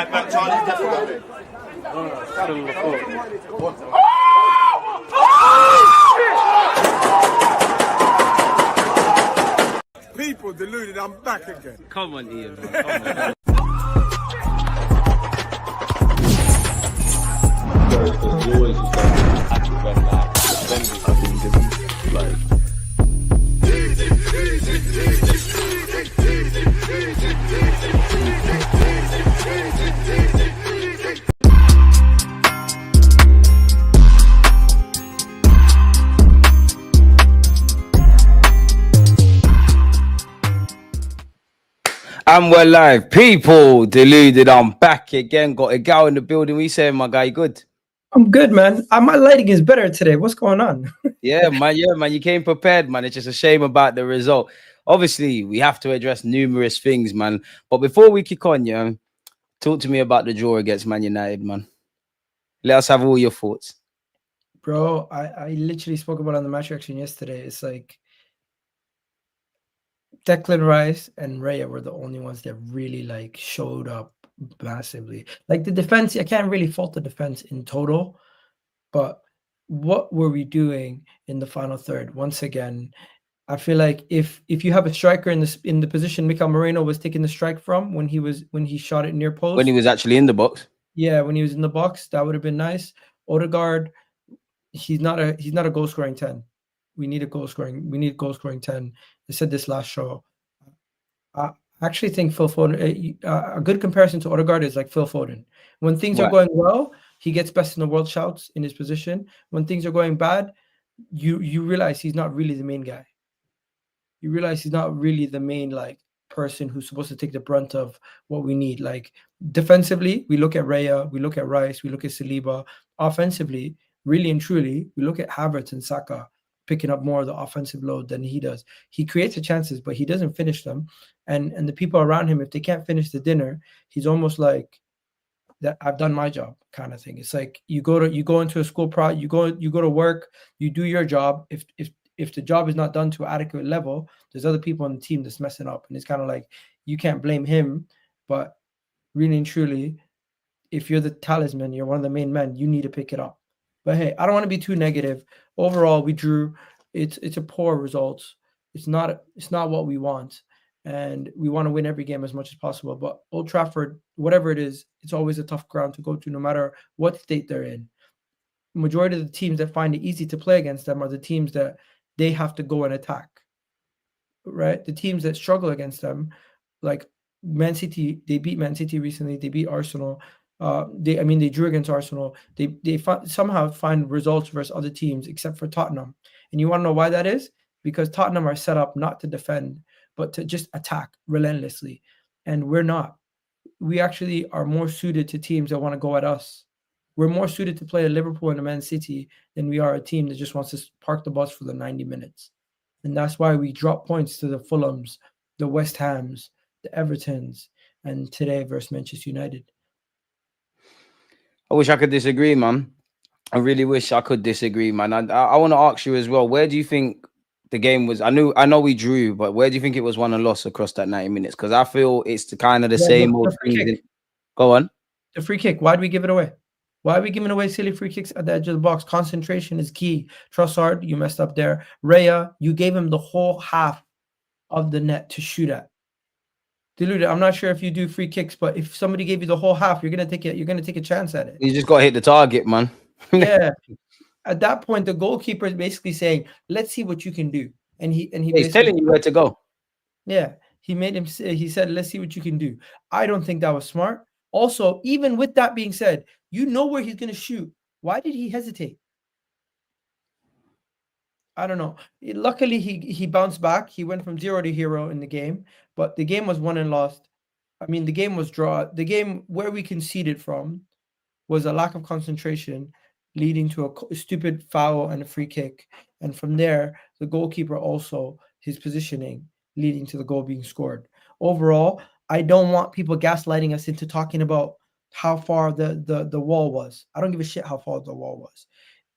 right back, Charlie. Definitely. People deluded, I'm back again. Come on, Ian. Man. Come on. You always just have to run like And we're live. People, deluded. I'm back again. Got Egal in the building. We saying, my guy, good? I'm good, man. My lighting is better today. What's going on? Yeah, man. You came prepared, man. It's just a shame about the result. Obviously, we have to address numerous things, man. But before we kick on, yeah, talk to me about the draw against Man United, man. Let us have all your thoughts. Bro, I literally spoke about it on the match reaction yesterday. It's like Declan Rice and Raya were the only ones that really like showed up massively. Like the defense, I can't really fault the defense in total, but what were we doing in the final third? Once again, I feel like if you have a striker in the position Mikel Moreno was taking the strike from when he shot it near post, when he was actually in the box. Yeah, when he was in the box, that would have been nice. Odegaard, he's not a goal scoring 10. We need goal scoring 10. I said this last show. I actually think Phil Foden, a good comparison to Odegaard is like Phil Foden. When things are going well, he gets best in the world shouts in his position. When things are going bad, you realize he's not really the main guy. You realize he's not really the main like person who's supposed to take the brunt of what we need. Like defensively, we look at Raya, we look at Rice, we look at Saliba. Offensively, really and truly, we look at Havertz and Saka picking up more of the offensive load than he does. He creates the chances, but he doesn't finish them. And the people around him, if they can't finish the dinner, he's almost like that. I've done my job kind of thing. It's like you go into a school you go to work, you do your job. If the job is not done to an adequate level, there's other people on the team that's messing up. And it's kind of like, you can't blame him, but really and truly, if you're the talisman, you're one of the main men, you need to pick it up. But hey, I don't want to be too negative. Overall, we drew. It's a poor result. It's not what we want. And we want to win every game as much as possible. But Old Trafford, whatever it is, it's always a tough ground to go to, no matter what state they're in. Majority of the teams that find it easy to play against them are the teams that they have to go and attack, right? The teams that struggle against them, like Man City, they beat Man City recently. They beat Arsenal. They drew against Arsenal. They somehow find results versus other teams, except for Tottenham. And you want to know why that is? Because Tottenham are set up not to defend, but to just attack relentlessly. And we're not. We actually are more suited to teams that want to go at us. We're more suited to play a Liverpool and a Man City than we are a team that just wants to park the bus for the 90 minutes. And that's why we drop points to the Fulhams, the West Hams, the Evertons, and today versus Manchester United. I wish I could disagree, man. I really wish I could disagree, man. I want to ask you as well, where do you think the game was? I know we drew, but where do you think it was won and lost across that 90 minutes? Because I feel it's the same old thing. Go on. The free kick. Why did we give it away? Why are we giving away silly free kicks at the edge of the box? Concentration is key. Trossard, you messed up there. Raya, you gave him the whole half of the net to shoot at. Deluded, I'm not sure if you do free kicks, but if somebody gave you the whole half, you're gonna take a chance at it. You just gotta hit the target, man. Yeah. At that point, the goalkeeper is basically saying, "Let's see what you can do," and he's telling you where to go. Yeah, he said, "Let's see what you can do." I don't think that was smart. Also, even with that being said, you know where he's gonna shoot. Why did he hesitate? I don't know. Luckily, he bounced back. He went from 0 to hero in the game, but the game was won and lost. I mean, the game was draw. The game where we conceded from was a lack of concentration, leading to a stupid foul and a free kick. And from there, the goalkeeper also, his positioning, leading to the goal being scored. Overall, I don't want people gaslighting us into talking about how far the wall was. I don't give a shit how far the wall was.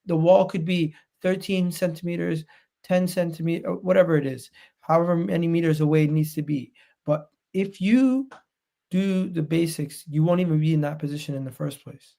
The wall could be 13 centimeters, 10 centimeters, whatever it is, however many meters away it needs to be. But if you do the basics, you won't even be in that position in the first place.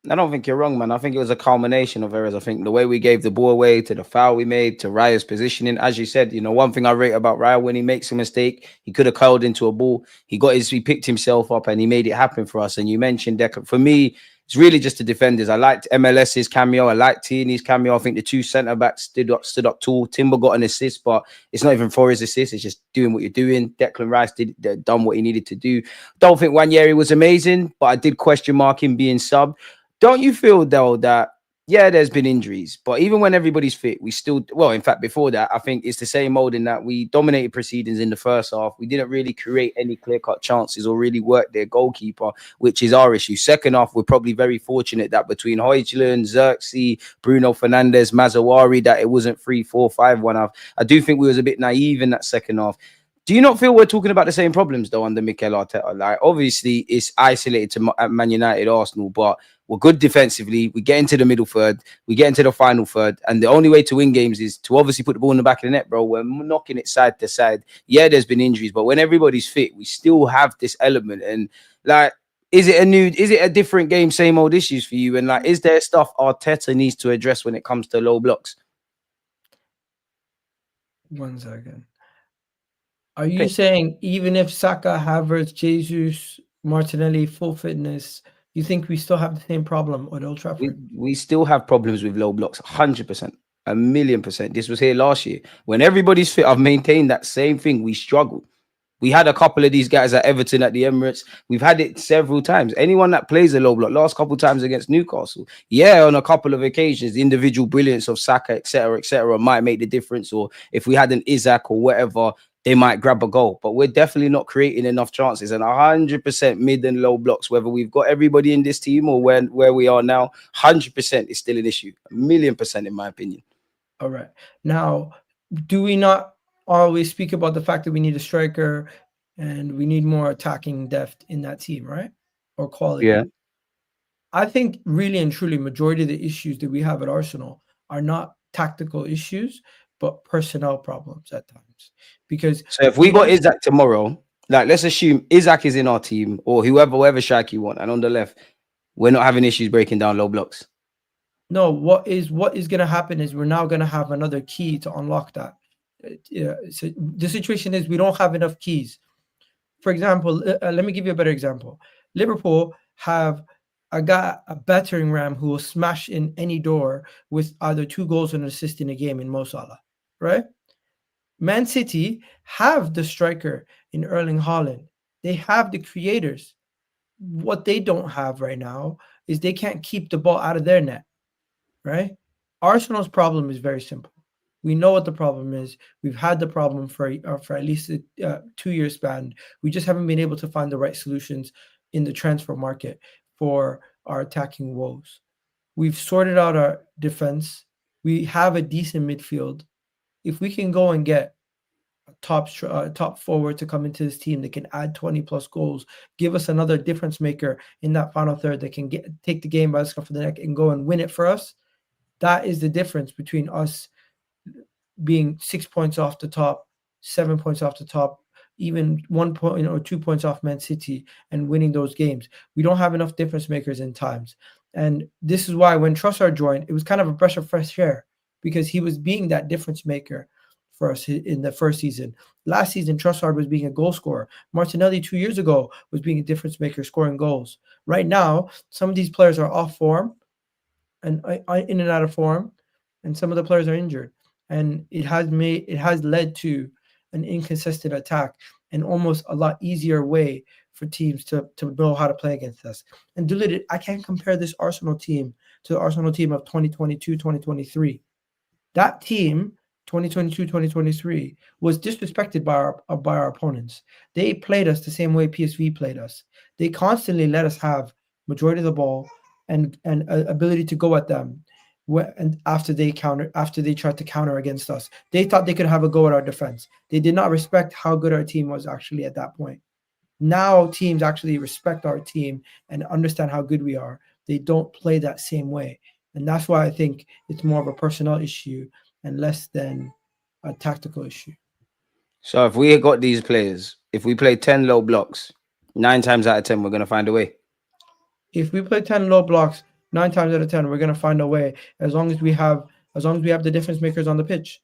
I don't think you're wrong, man. I think it was a culmination of errors. I think the way we gave the ball away, to the foul we made, to Raya's positioning. As you said, one thing I rate about Raya, when he makes a mistake, he could have curled into a ball. He picked himself up and he made it happen for us. And you mentioned Declan. For me, it's really just the defenders. I liked MLS's cameo. I liked Tierney's cameo. I think the two centre backs stood up tall. Timber got an assist, but it's not even for his assist. It's just doing what you're doing. Declan Rice done what he needed to do. Don't think Wanyeri was amazing, but I did question mark him being subbed. Don't you feel, though, that, yeah, there's been injuries, but even when everybody's fit, we still, well, in fact, before that, I think it's the same mode in that we dominated proceedings in the first half. We didn't really create any clear-cut chances or really work their goalkeeper, which is our issue. Second half, we're probably very fortunate that between Højlund, Xerxes, Bruno Fernandes, Mazawari, that it wasn't 3-4-5-1. I do think we was a bit naive in that second half. Do you not feel we're talking about the same problems, though, under Mikel Arteta? Like, obviously, it's isolated to Man United, Arsenal, but we're good defensively. We get into the middle third. We get into the final third. And the only way to win games is to obviously put the ball in the back of the net, bro. We're knocking it side to side. Yeah, there's been injuries, but when everybody's fit, we still have this element. And, like, is it a different game, same old issues for you? And, like, is there stuff Arteta needs to address when it comes to low blocks? 1 second. Are you saying even if Saka, Havertz, Jesus, Martinelli, full fitness, you think we still have the same problem at Old Trafford? We still have problems with low blocks, 100%, 1,000,000%. This was here last year. When everybody's fit, I've maintained that same thing. We struggled. We had a couple of these guys at Everton at the Emirates. We've had it several times. Anyone that plays a low block, last couple of times against Newcastle, yeah, on a couple of occasions, the individual brilliance of Saka, etc., might make the difference. Or if we had an Isak or whatever, they might grab a goal, but we're definitely not creating enough chances. And 100% mid and low blocks, whether we've got everybody in this team or where we are now, 100% is still an issue. 1,000,000% in my opinion. All right. Now, do we not always speak about the fact that we need a striker and we need more attacking depth in that team, right? Or quality? Yeah. I think really and truly, majority of the issues that we have at Arsenal are not tactical issues, but personnel problems at times. Because so if we got Isak tomorrow, like let's assume Isak is in our team or whoever strike you want, and on the left, we're not having issues breaking down low blocks. No, what is going to happen is we're now going to have another key to unlock that. So the situation is we don't have enough keys. For example, let me give you a better example. Liverpool have a battering ram who will smash in any door with either 2 goals and an assist in a game in Mo Salah, right? Man City have the striker in Erling Haaland. They have the creators. What they don't have right now is they can't keep the ball out of their net, right? Arsenal's problem is very simple. We know what the problem is. We've had the problem for at least a 2-year span. We just haven't been able to find the right solutions in the transfer market for our attacking woes. We've sorted out our defense. We have a decent midfield. If we can go and get a top forward to come into this team that can add 20 plus goals, give us another difference maker in that final third that can take the game by the scruff of the neck and go and win it for us, that is the difference between us being 6 points off the top, 7 points off the top, even 1 point or 2 points off Man City and winning those games. We don't have enough difference makers in times. And this is why when Trossard joined, it was kind of a breath of fresh air because he was being that difference maker for us in the first season. Last season, Trossard was being a goal scorer. Martinelli 2 years ago was being a difference maker, scoring goals. Right now, some of these players are off form and in and out of form, and some of the players are injured. And it has led to an inconsistent attack and almost a lot easier way for teams to know how to play against us. And Deluded, I can't compare this Arsenal team to the Arsenal team of 2022, 2023. That team, 2022, 2023, was disrespected by our opponents. They played us the same way PSV played us. They constantly let us have majority of the ball and ability to go at them. And after they tried to counter against us, they thought they could have a go at our defense. They did not respect how good our team was actually at that point. Now teams actually respect our team and understand how good we are. They don't play that same way. And that's why I think it's more of a personnel issue and less than a tactical issue. So if we got these players, if we play 10 low blocks, 9 times out of 10, we're gonna find a way. If we play 10 low blocks, 9 times out of 10, we're gonna find a way. As long as we have the difference makers on the pitch.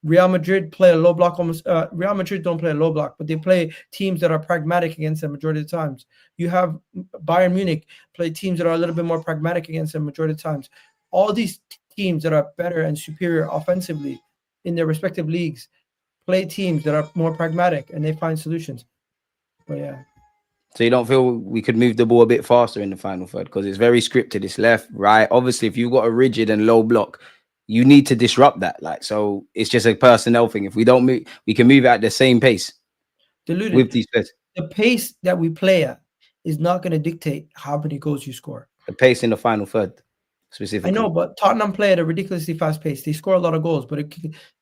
Real Madrid play a low block almost. Real Madrid don't play a low block, but they play teams that are pragmatic against them majority of the times. You have Bayern Munich play teams that are a little bit more pragmatic against them majority of the times. All these teams that are better and superior offensively in their respective leagues play teams that are more pragmatic and they find solutions. But yeah. So you don't feel we could move the ball a bit faster in the final third because it's very scripted. It's left, right. Obviously, if you've got a rigid and low block, you need to disrupt that. Like, so it's just a personnel thing. If we don't move, we can move at the same pace. Deluded. With these players. The pace that we play at is not going to dictate how many goals you score. The pace in the final third, specifically. I know, but Tottenham play at a ridiculously fast pace. They score a lot of goals, but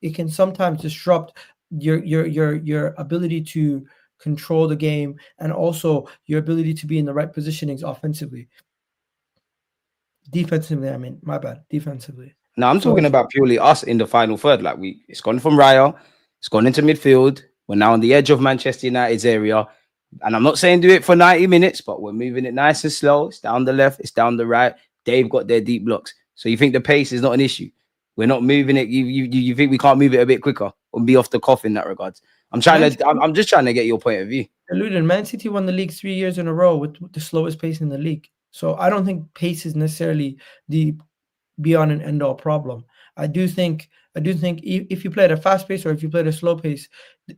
it can sometimes disrupt your ability to control the game and also your ability to be in the right positionings offensively. Defensively, I mean, my bad. Defensively. No, I'm talking about purely us in the final third. Like it's gone from Raya, it's gone into midfield. We're now on the edge of Manchester United's area. And I'm not saying do it for 90 minutes, but we're moving it nice and slow. It's down the left, it's down the right. They've got their deep blocks. So you think the pace is not an issue? We're not moving it. You think we can't move it a bit quicker and be off the cuff in that regards? I'm just trying to get your point of view. Deluded. Man City won the league 3 years in a row with the slowest pace in the league. So I don't think pace is necessarily the beyond and end all problem. I do think if you play at a fast pace or if you play at a slow pace,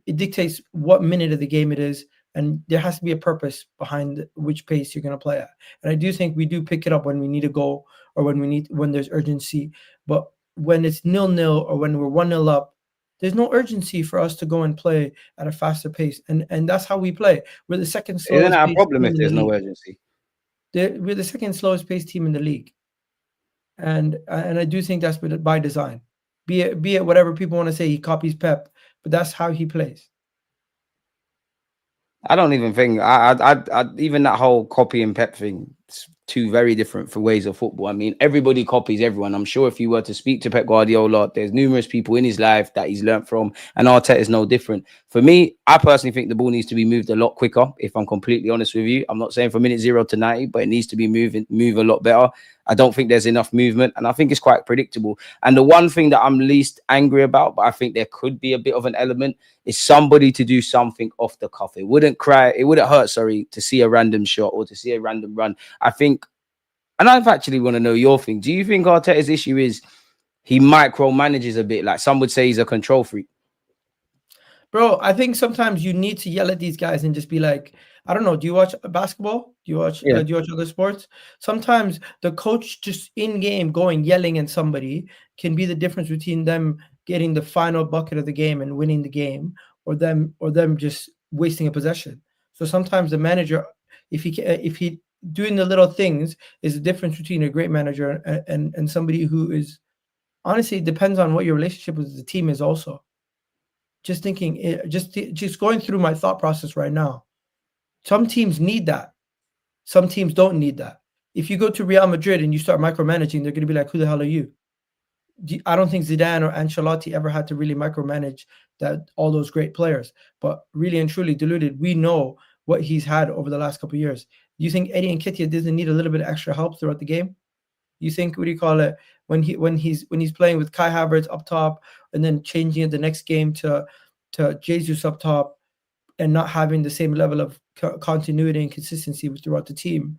it dictates what minute of the game it is, and there has to be a purpose behind which pace you're going to play at. And I do think we do pick it up when we need a goal or when there's urgency. But when it's 0-0 or when we're 1-0 up, there's no urgency for us to go and play at a faster pace, and that's how we play. We're the second slowest. Isn't that a problem if there's no urgency? We're the second slowest pace team in the league. And I do think that's by design. Be it whatever people want to say, he copies Pep, but that's how he plays. I don't even think I even that whole copy and Pep thing. It's two very different for ways of football. I mean, everybody copies everyone. I'm sure if you were to speak to Pep Guardiola, there's numerous people in his life that he's learned from, and Arteta is no different. For me, I personally think the ball needs to be moved a lot quicker. If I'm completely honest with you, I'm not saying from minute 0 to 90, but it needs to be move a lot better. I don't think there's enough movement, and I think it's quite predictable. And the one thing that I'm least angry about, but I think there could be a bit of an element, is somebody to do something off the cuff. It wouldn't hurt, to see a random shot or to see a random run. I think, and I've actually want to know your thing. Do you think Arteta's issue is he micromanages a bit? Like some would say he's a control freak. Bro, I think sometimes you need to yell at these guys and just be like, I don't know. Do you watch basketball? Do you watch other sports? Sometimes the coach just in game yelling at somebody can be the difference between them getting the final bucket of the game and winning the game, or them just wasting a possession. So sometimes the manager, if he doing the little things, is the difference between a great manager and somebody who is, honestly, it depends on what your relationship with the team is also. Just thinking, just going through my thought process right now. Some teams need that. Some teams don't need that. If you go to Real Madrid and you start micromanaging, they're going to be like, who the hell are you? I don't think Zidane or Ancelotti ever had to really micromanage all those great players. But really and truly, Deluded, we know what he's had over the last couple of years. Do you think Eddie Nketiah doesn't need a little bit of extra help throughout the game? You think, when he's playing with Kai Havertz up top and then changing it the next game to Jesus up top and not having the same level of continuity and consistency throughout the team,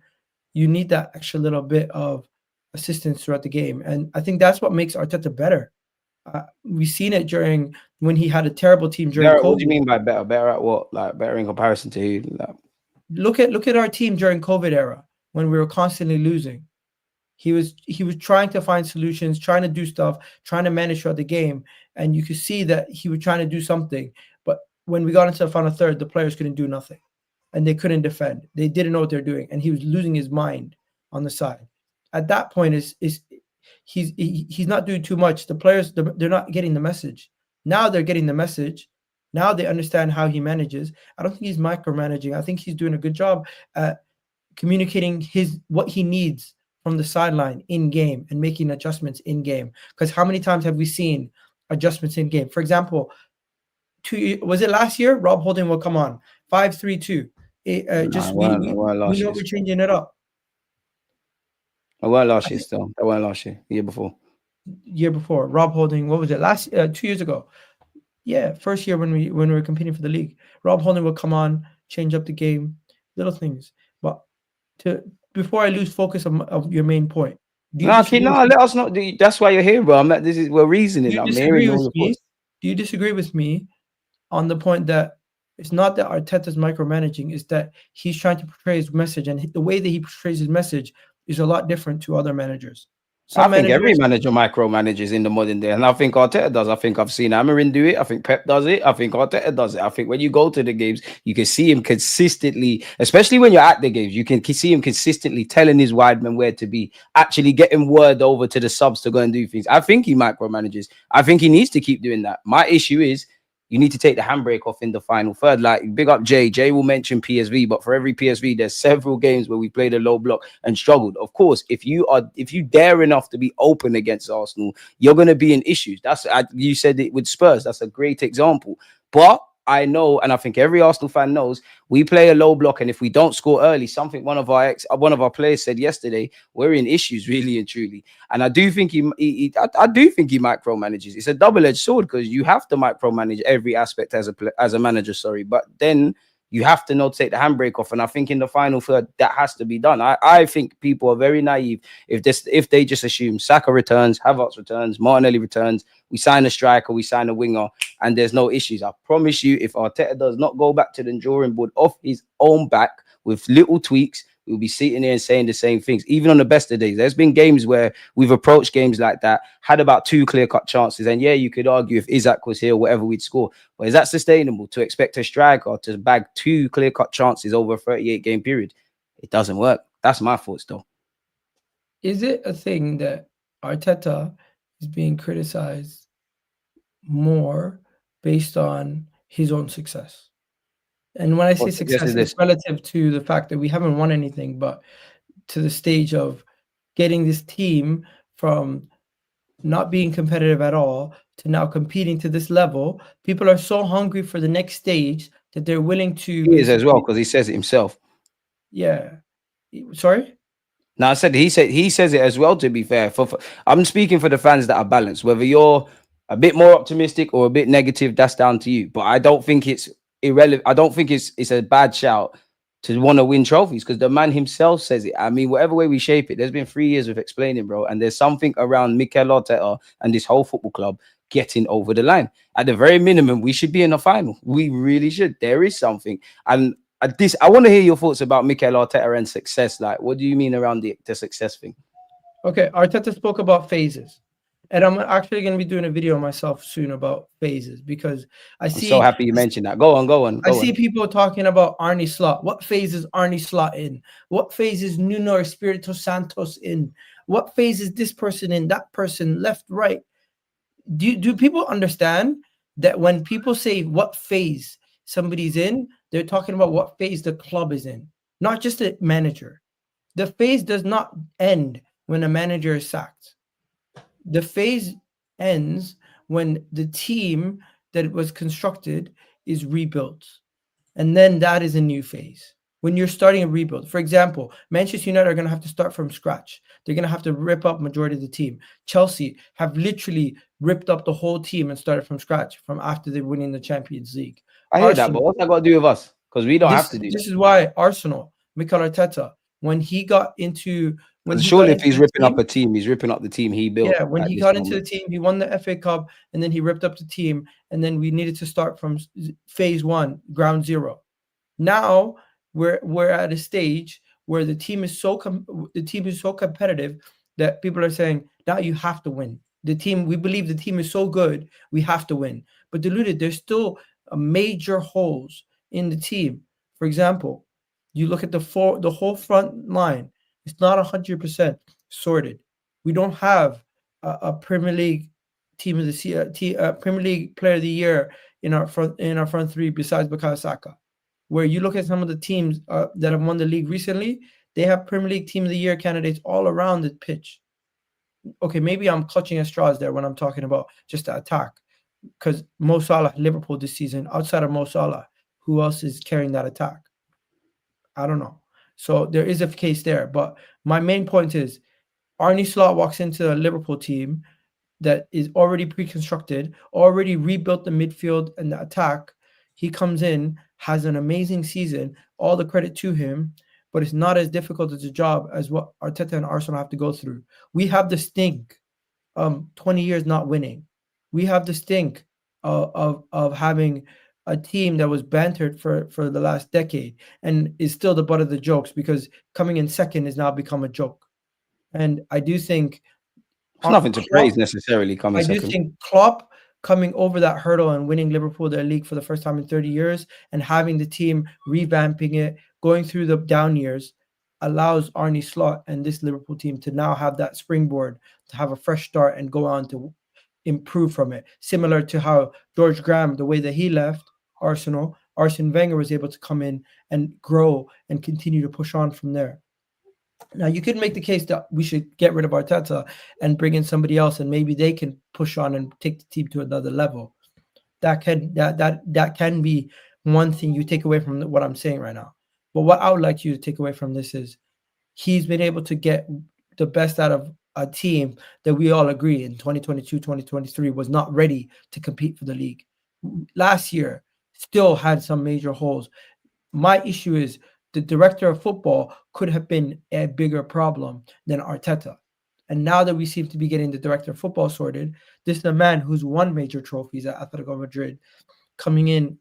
you need that extra little bit of assistance throughout the game. And I think that's what makes Arteta better. We've seen it during when he had a terrible team during COVID. What do you mean by better? Better at what? Like better in comparison to who? Like... Look at our team during COVID era when we were constantly losing. He was trying to find solutions, trying to do stuff, trying to manage throughout the game, and you could see that he was trying to do something. But when we got into the final third, the players couldn't do nothing, and they couldn't defend. They didn't know what they're doing, and he was losing his mind on the side. At that point, he's not doing too much. The players, they're not getting the message. Now they're getting the message. Now they understand how he manages. I don't think he's micromanaging. I think he's doing a good job at communicating what he needs from the sideline in game and making adjustments in game. Because how many times have we seen adjustments in game? For example, was it last year? Rob Holding will come on 5-3-2 just I we weren't last know year. we're changing it up. I weren't last year still. I weren't last year. The year before. Year before, Rob Holding, what was it? 2 years ago. Yeah, first year when we were competing for the league, Rob Holding would come on, change up the game, little things. But before I lose focus of your main point, No, let us know. That's why you're here, bro. We're reasoning. do you I'm disagree hearing all with your me? thoughts. Do you disagree with me on the point that it's not that Arteta's micromanaging, it's that he's trying to portray his message, and the way that he portrays his message is a lot different to other managers. I think every manager micromanages in the modern day, and I think Arteta does. I think I've seen Amarin do it. I think Pep does it. I think Arteta does it. I think when you go to the games, you can see him consistently, especially when you're at the games, you can see him consistently telling his wide men where to be, actually getting word over to the subs to go and do things. I think he micromanages. I think he needs to keep doing that. My issue is, you need to take the handbrake off in the final third. Like, big up Jay. Jay will mention PSV, but for every PSV, there's several games where we played a low block and struggled. Of course, if you dare enough to be open against Arsenal, you're going to be in issues. You said it with Spurs. That's a great example. But I know, and I think every Arsenal fan knows, we play a low block, and if we don't score early, something one of our players said yesterday, we're in issues, really and truly. And I do think I do think he micromanages. It's a double-edged sword, because you have to micromanage every aspect as a manager. But then you have to not take the handbrake off. And I think in the final third, that has to be done. I think people are very naive if they just assume Saka returns, Havertz returns, Martinelli returns, we sign a striker, we sign a winger, and there's no issues. I promise you, if Arteta does not go back to the drawing board off his own back with little tweaks, we'll be sitting here and saying the same things. Even on the best of days, there's been games where we've approached games like that, had about 2 clear-cut chances, and yeah, you could argue if Isak was here or whatever, we'd score. But is that sustainable to expect a striker to bag 2 clear-cut chances over a 38-game period? It doesn't work. That's my thoughts, though. Is it a thing that Arteta is being criticized more based on his own success? And when I say success, it's relative to the fact that we haven't won anything, but to the stage of getting this team from not being competitive at all to now competing to this level. People are so hungry for the next stage that they're willing to. He is as well, because he says it himself. Yeah. Sorry? No, I said he says it as well, to be fair. I'm speaking for the fans that are balanced. Whether you're a bit more optimistic or a bit negative, that's down to you. But I don't think it's irrelevant. I don't think it's a bad shout to want to win trophies, because the man himself says it. I mean, whatever way we shape it, there's been 3 years of explaining, bro. And there's something around Mikel Arteta and this whole football club getting over the line. At the very minimum, we should be in the final. We really should. There is something. And I want to hear your thoughts about Mikel Arteta and success. Like, what do you mean around the success thing? Okay, Arteta spoke about phases. And I'm actually going to be doing a video myself soon about phases, because I'm so happy you mentioned that. Go on. I see people talking about Arne Slot. What phase is Arne Slot in? What phase is Nuno Espirito Santos in? What phase is this person in? That person, left, right. Do people understand that when people say what phase somebody's in, they're talking about what phase the club is in, not just the manager. The phase does not end when a manager is sacked. The phase ends when the team that was constructed is rebuilt. And then that is a new phase. When you're starting a rebuild, for example, Manchester United are going to have to start from scratch. They're going to have to rip up majority of the team. Chelsea have literally ripped up the whole team and started from scratch from after they're winning the Champions League. I hear that, but what's that got to do with us? Because we don't have to do this is why Arsenal, Mikel Arteta, when he got into... Surely if he's ripping up a team, he's ripping up the team he built. Yeah, when he got into the team, he won the FA Cup, and then he ripped up the team, and then we needed to start from phase 1, ground zero. Now we're at a stage where the team is so competitive that people are saying, now you have to win. We believe the team is so good, we have to win. But Deluded, there's still major holes in the team. For example, you look at the whole front line. It's not 100% sorted. We don't have a Premier League team of the Premier League Player of the Year in our front three besides Bukayo Saka. Where you look at some of the teams that have won the league recently, they have Premier League Team of the Year candidates all around the pitch. Okay, maybe I'm clutching at straws there when I'm talking about just the attack, because Mo Salah, Liverpool this season, outside of Mo Salah, who else is carrying that attack? I don't know. So there is a case there. But my main point is Arne Slot walks into a Liverpool team that is already pre-constructed, already rebuilt the midfield and the attack. He comes in, has an amazing season, all the credit to him, but it's not as difficult as a job as what Arteta and Arsenal have to go through. We have the stink 20 years not winning. We have the stink of having a team that was bantered for the last decade and is still the butt of the jokes because coming in second has now become a joke. And I do think It's nothing to praise necessarily coming second. I do think Klopp coming over that hurdle and winning Liverpool their league for the first time in 30 years and having the team revamping it, going through the down years, allows Arne Slot and this Liverpool team to now have that springboard, to have a fresh start and go on to improve from it. Similar to how George Graham, the way that he left Arsenal, Arsene Wenger was able to come in and grow and continue to push on from there. Now, you could make the case that we should get rid of Arteta and bring in somebody else, and maybe they can push on and take the team to another level. That can be one thing you take away from what I'm saying right now. But what I would like you to take away from this is he's been able to get the best out of a team that we all agree in 2022, 2023 was not ready to compete for the league. Last year, still had some major holes. My issue is the director of football could have been a bigger problem than Arteta. And now that we seem to be getting the director of football sorted, this is a man who's won major trophies at Atletico Madrid, coming in,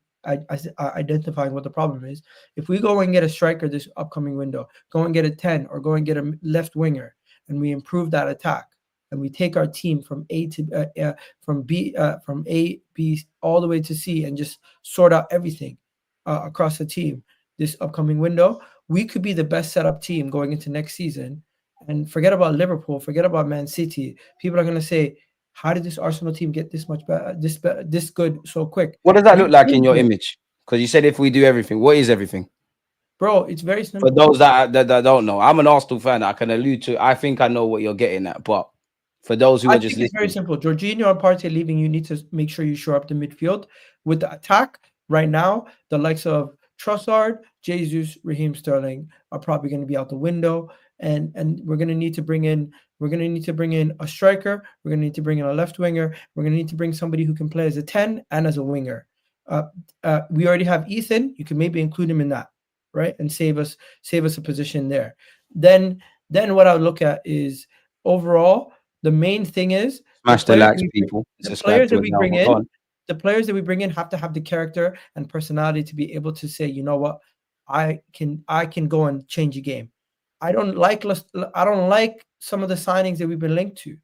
identifying what the problem is. If we go and get a striker this upcoming window, go and get a 10 or go and get a left winger, and we improve that attack, and we take our team from A, B all the way to C, and just sort out everything across the team this upcoming window, we could be the best set up team going into next season. And forget about Liverpool, forget about Man City. People are going to say, how did this Arsenal team get this much better, this good so quick? What does that look like in your image? Because you said if we do everything, what is everything? Bro, it's very simple. For those that don't know, I'm an Arsenal fan. I can allude to. I think I know what you're getting at, but for those who are just listening, it's very simple. Jorginho and Partey leaving, you need to make sure you shore up the midfield with the attack. Right now, the likes of Trossard, Jesus, Raheem Sterling are probably going to be out the window, and we're going to need to bring in a striker. We're going to need to bring in a left winger. We're going to need to bring somebody who can play as a 10 and as a winger. We already have Ethan. You can maybe include him in that, right, and save us a position there. Then what I would look at is overall the main thing is smash the likes, people. The players that we bring in. The players that we bring in have to have the character and personality to be able to say, you know what, I can go and change a game. I don't like some of the signings that we've been linked to,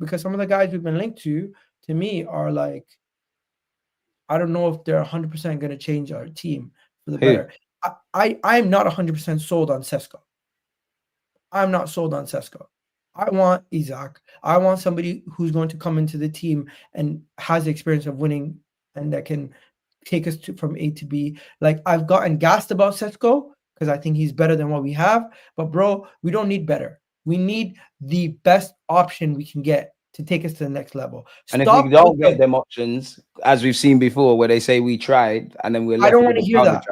because some of the guys we've been linked to me, are like, I don't know if they're 100% going to change our team for the better. I'm not 100% sold on Sesko. I'm not sold on Sesko. I want Isak. I want somebody who's going to come into the team and has the experience of winning and that can take us from A to B. Like, I've gotten gassed about Sesko because I think he's better than what we have. But, bro, we don't need better. We need the best option we can get to take us to the next level. And if we don't get them options, as we've seen before, where they say we tried and then we're left, I don't want to hear that.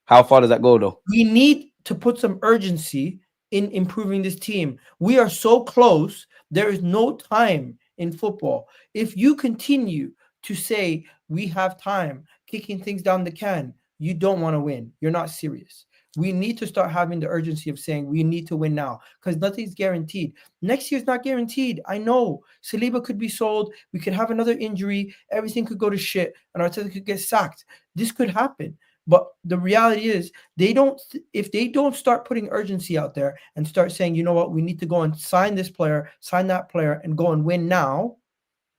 How far does that go, though? We need to put some urgency in improving this team. We are so close. There is no time in football. If you continue to say we have time, kicking things down the can, you don't want to win. You're not serious. We need to start having the urgency of saying we need to win now, because nothing's guaranteed. Next year's not guaranteed. I know Saliba could be sold. We could have another injury. Everything could go to shit and Arteta could get sacked. This could happen. But the reality is, if they don't start putting urgency out there and start saying, you know what, we need to go and sign this player, sign that player, and go and win now,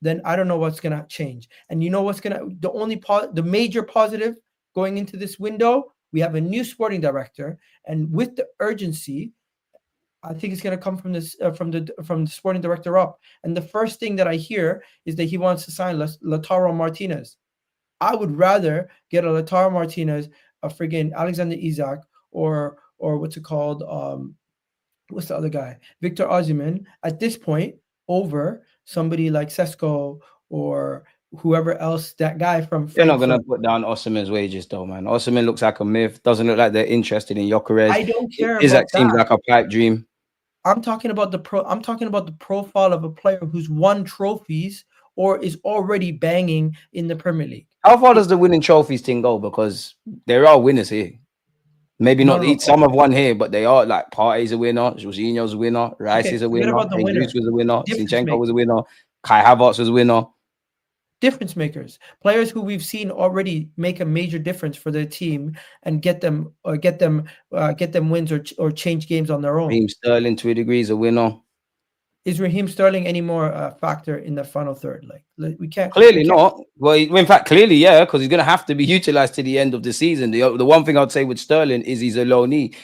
then I don't know what's going to change. And you know what's going to, the major positive going into this window, we have a new sporting director, and with the urgency, I think it's going to come from this from the sporting director up. And the first thing that I hear is that he wants to sign Lautaro Martinez. I would rather get a Lautaro Martinez, a friggin' Alexander Isak, or what's it called? What's the other guy? Victor Osimhen at this point over somebody like Sesko or whoever else, that guy from They're not Frankfurt. going to put down Osimhen's wages, though, man. Osimhen looks like a myth. Doesn't look like they're interested in Gyökeres. I don't care Isak about seems that. like a pipe dream. I'm talking about the profile of a player who's won trophies or is already banging in the Premier League. How far does the winning trophies thing go? Because there are winners here. Maybe not. Some have won here, but they are like Partey's a winner, Jorginho's a winner, Rice is a winner, Jesus was a winner, Zinchenko was a winner, Kai Havertz was a winner. Difference makers, players who we've seen already make a major difference for their team and get them wins or change games on their own. Raheem Sterling to a degree is a winner. Is Raheem Sterling any more a factor in the final third? Like we can't. Clearly not. Well, in fact, clearly, yeah, because he's going to have to be utilized to the end of the season. The one thing I'd say with Sterling is he's a loanee,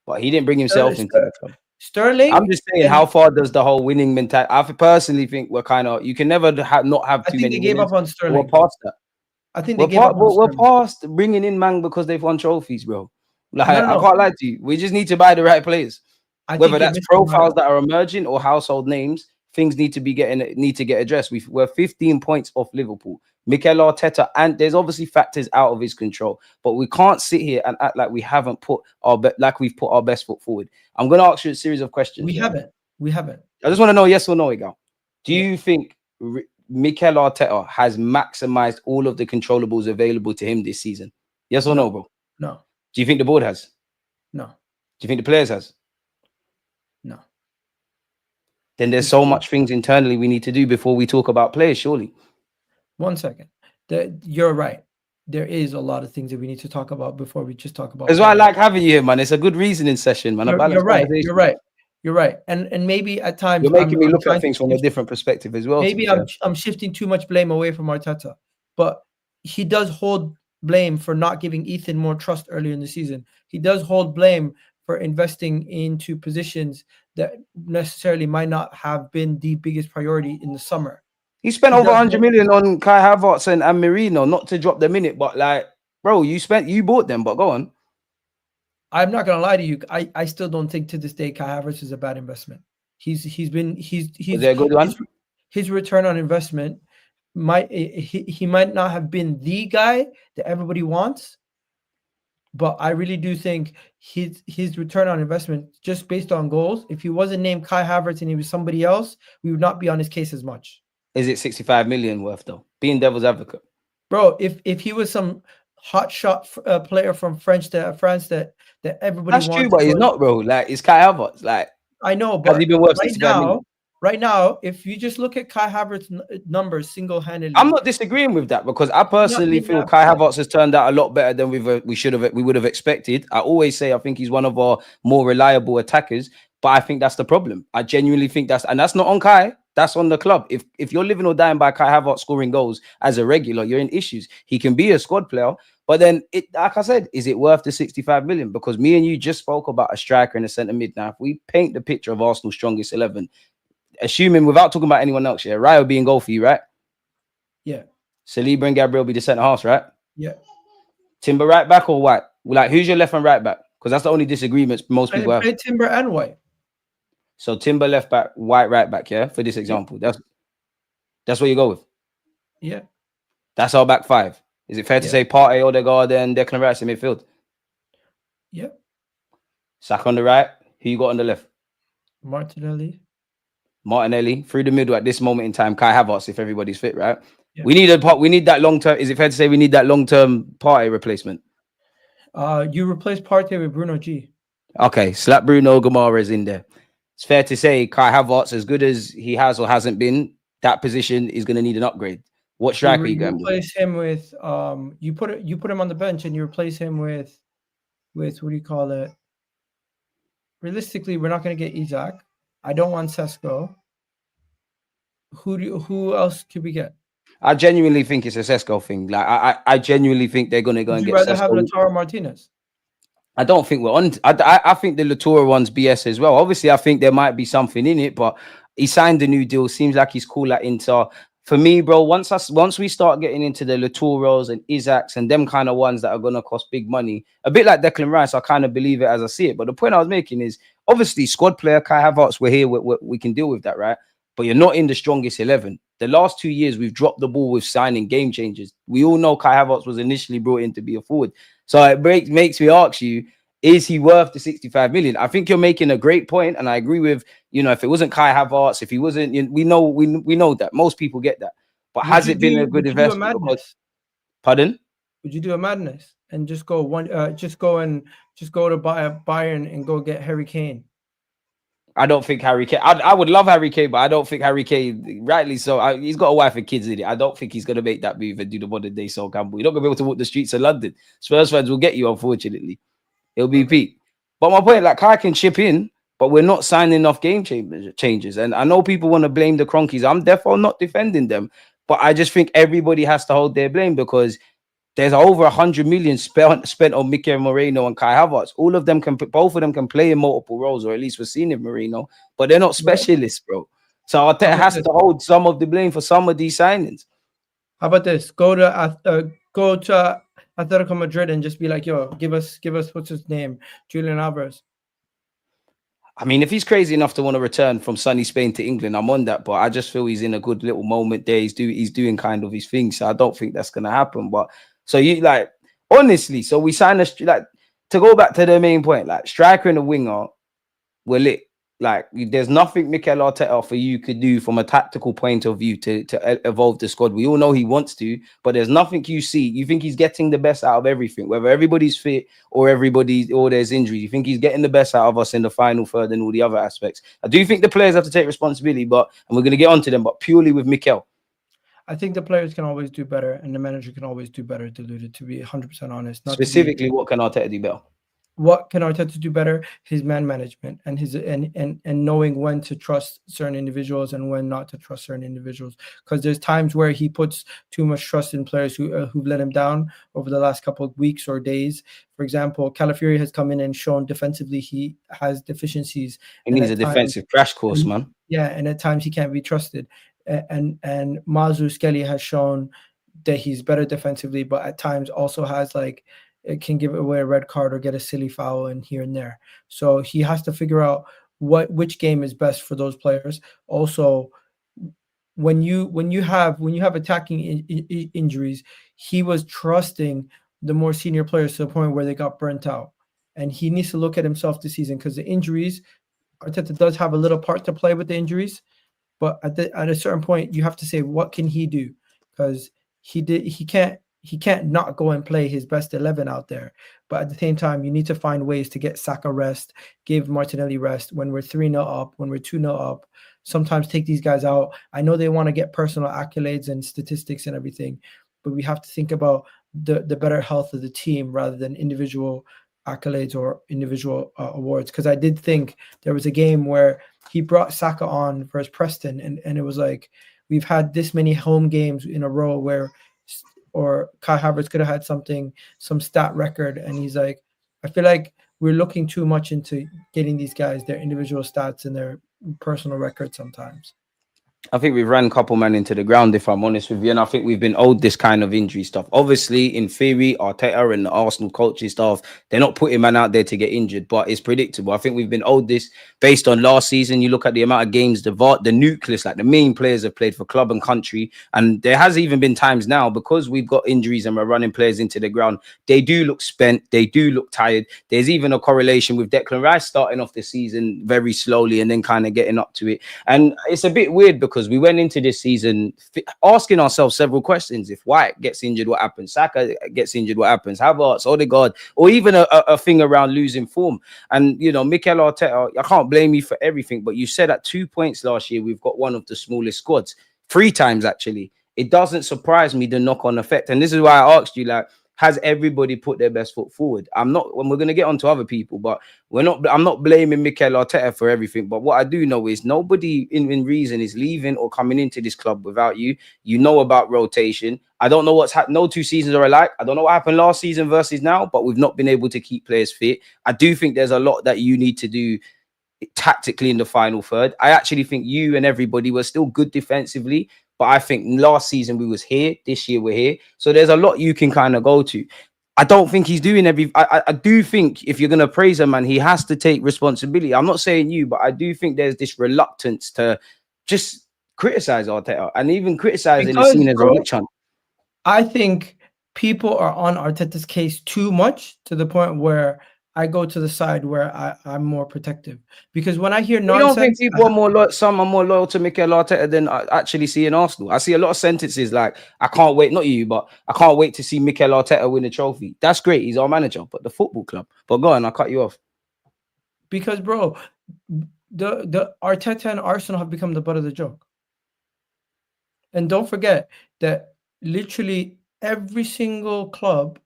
but he didn't bring himself into the club. Sterling. I'm just saying, how far does the whole winning mentality? I personally think we're kind of. You can never not have too many. They gave up on Sterling. We're past that. I think they gave up. We're past bringing in man because they've won trophies, bro. Like I can't lie to you. We just need to buy the right players. Whether that's profiles that are emerging or household names, things need to get addressed. We're 15 points off Liverpool. Mikel Arteta, and there's obviously factors out of his control, but we can't sit here and act like we haven't we've put our best foot forward. I'm going to ask you a series of questions. We haven't. I just want to know yes or no, Egal. Do you think Mikel Arteta has maximized all of the controllables available to him this season? Yes or no, bro? No. Do you think the board has? No. Do you think the players has? No. Then there's so much things internally we need to do before we talk about players, surely. 1 second. You're right. There is a lot of things that we need to talk about before we just talk about. That's why I like having you here, man. It's a good reasoning session, man. You're right. You're right. And maybe at times you're making me look at things from a different perspective as well. Maybe I'm shifting too much blame away from Arteta, but he does hold blame for not giving Ethan more trust earlier in the season. He does hold blame for investing into positions that necessarily might not have been the biggest priority in the summer. He spent over 100 million on Kai Havertz and Merino, not to drop them in it, but like, bro, you bought them, but go on. I'm not gonna lie to you. I still don't think to this day Kai Havertz is a bad investment. He's a good one. His return on investment might not have been the guy that everybody wants, but I really do think his return on investment, just based on goals, if he wasn't named Kai Havertz and he was somebody else, we would not be on his case as much. Is it 65 million worth though? Being devil's advocate, bro. If he was some hot shot player from France that everybody wants, that's true, but he's not, bro. Like it's Kai Havertz. Like I know, but has he been worth 65 million? Right now, if you just look at Kai Havertz's numbers single-handedly, I'm not disagreeing with that because I personally feel Kai Havertz has turned out a lot better than we would have expected. I always say I think he's one of our more reliable attackers, but I think that's the problem. I genuinely think that's not on Kai. That's on the club. If you're living or dying by Kai Havertz scoring goals as a regular, you're in issues. He can be a squad player, but then like I said, is it worth the 65 million? Because me and you just spoke about a striker in the centre mid. Now, if we paint the picture of Arsenal's strongest 11, assuming without talking about anyone else, yeah, Raya will be in goal for you, right? Yeah. Saliba and Gabriel will be the centre halves, right? Yeah. Timber right back or White? Like, who's your left and right back? Because that's the only disagreements most people have. Timber and White. So Timber left back, White right back, yeah. For this example, that's what you go with. Yeah. That's our back five. Is it fair to say Partey, Odegaard, and Declan Rice in midfield? Yeah. Saka on the right. Who you got on the left? Martinelli through the middle at this moment in time. Kai Havertz, if everybody's fit, right? Yeah. We need that long term. Is it fair to say we need that long term Partey replacement? You replace Partey with Bruno G. Okay, slap Bruno Gamara's in there. It's fair to say Kai Havertz, as good as he has or hasn't been, that position is going to need an upgrade. What striker you going? Replace him with you put him on the bench and you replace him with what do you call it? Realistically, we're not going to get Isak. I don't want Sesko. Who else could we get? I genuinely think it's a Sesko thing. Like I genuinely think they're going to go and get. Would you rather Sesko. have Lautaro Martinez? I don't think we're on. I think the Lautaro one's BS as well. Obviously, I think there might be something in it, but he signed a new deal. Seems like he's cool at Inter. For me, bro, once we start getting into the Lautauros and Isaks and them kind of ones that are going to cost big money, a bit like Declan Rice, I kind of believe it as I see it. But the point I was making is, obviously, squad player Kai Havertz, we're here, we can deal with that, right? But you're not in the strongest 11. The last 2 years, we've dropped the ball with signing game changers. We all know Kai Havertz was initially brought in to be a forward. So it makes me ask you, is he worth the 65 million? I think you're making a great point, and I agree with, if it wasn't Kai Havertz, if he wasn't, we know that. Most people get that. But has it been a good investment? Pardon? Would you do a madness and just go to Bayern and go get Harry Kane? I don't think Harry Kane. I would love Harry Kane, but I don't think Harry Kane, rightly so. He's got a wife and kids in it. I don't think he's going to make that move and do the modern day Sol Campbell. You're not going to be able to walk the streets of London. Spurs fans will get you, unfortunately. It'll be Pete. But my point, like, Kai can chip in, but we're not signing off game changes. And I know people want to blame the Cronkies. I'm therefore not defending them. But I just think everybody has to hold their blame, because there's over 100 million spent on Mikel Moreno and Kai Havertz. Both of them can play in multiple roles, or at least we're seeing it, Moreno, but they're not specialists, bro. So Arteta has to hold some of the blame for some of these signings. How about this? Go to Atletico Madrid and just be like, yo, give us what's his name, Julian Alvarez. I mean, if he's crazy enough to want to return from sunny Spain to England, I'm on that. But I just feel he's in a good little moment there. He's doing kind of his thing, so I don't think that's gonna happen. But so honestly, so we signed to go back to the main point, like striker and a winger, we're lit. Like, there's nothing Mikel Arteta for you could do from a tactical point of view to evolve the squad. We all know he wants to, but there's nothing you see. You think he's getting the best out of everything, whether everybody's fit or there's injuries. You think he's getting the best out of us in the final third and all the other aspects. I do think the players have to take responsibility, and we're going to get onto them, but purely with Mikel. I think the players can always do better, and the manager can always do better, Deluded, to be 100% honest. Specifically, what can Arteta do better? What can Arteta do better? His man management and his and knowing when to trust certain individuals and when not to trust certain individuals. Because there's times where he puts too much trust in players who've let him down over the last couple of weeks or days. For example, Calafiori has come in and shown defensively he has deficiencies. He needs a defensive crash course, man. Yeah, and at times he can't be trusted. And Mazu Skelly has shown that he's better defensively, but at times also has it can give away a red card or get a silly foul in here and there. So he has to figure out which game is best for those players. Also, when you have attacking injuries, he was trusting the more senior players to the point where they got burnt out. And he needs to look at himself this season, because the injuries, Arteta does have a little part to play with the injuries, but at a certain point you have to say, what can he do? Because he can't not go and play his best 11 out there. But at the same time, you need to find ways to get Saka rest, give Martinelli rest when we're 3-0 up, when we're 2-0 up. Sometimes take these guys out. I know they want to get personal accolades and statistics and everything, but we have to think about the better health of the team rather than individual accolades or individual awards. Because I did think there was a game where he brought Saka on versus Preston, and it was like, we've had this many home games in a row where Kai Havertz could have had some stat record, and he's like, I feel like we're looking too much into getting these guys their individual stats and their personal record sometimes. I think we've ran a couple men into the ground, if I'm honest with you, and I think we've been owed this kind of injury stuff. Obviously, in theory, Arteta and the Arsenal coaching staff, they're not putting man out there to get injured, but it's predictable. I think we've been owed this based on last season. You look at the amount of games the nucleus, like the main players have played for club and country, and there has even been times now, because we've got injuries and we're running players into the ground, they do look spent, they do look tired. There's even a correlation with Declan Rice starting off the season very slowly and then kind of getting up to it. And it's a bit weird, because we went into this season asking ourselves several questions. If White gets injured, what happens? Saka gets injured, what happens? Havertz, Odegaard, or even a thing around losing form. And, Mikel Arteta, I can't blame you for everything, but you said at 2 points last year, we've got one of the smallest squads. 3 times, actually. It doesn't surprise me, the knock-on effect. And this is why I asked you, has everybody put their best foot forward? We're going to get on to other people, but I'm not blaming Mikel Arteta for everything. But what I do know is nobody in reason is leaving or coming into this club without you. You know about rotation. I don't know what's happened. No 2 seasons are alike. I don't know what happened last season versus now, but we've not been able to keep players fit. I do think there's a lot that you need to do tactically in the final third. I actually think you and everybody were still good defensively, but I think last season we was here, this year we're here. So there's a lot you can kind of go to. I don't think he's doing I do think if you're going to praise a man, he has to take responsibility. I'm not saying you, but I do think there's this reluctance to just criticize Arteta, and even criticizing is Because, seen as a bro, witch hunt. I think people are on Arteta's case too much to the point where I go to the side where I'm more protective. Because when I hear You don't think nonsense, people are more loyal? Some are more loyal to Mikel Arteta than I actually see in Arsenal. I see a lot of sentences like, "I can't wait." Not you, but I can't wait to see Mikel Arteta win a trophy. That's great. He's our manager, but the football club. But go on, I'll cut you off. because, bro, the Arteta and Arsenal have become the butt of the joke. And don't forget that literally every single club,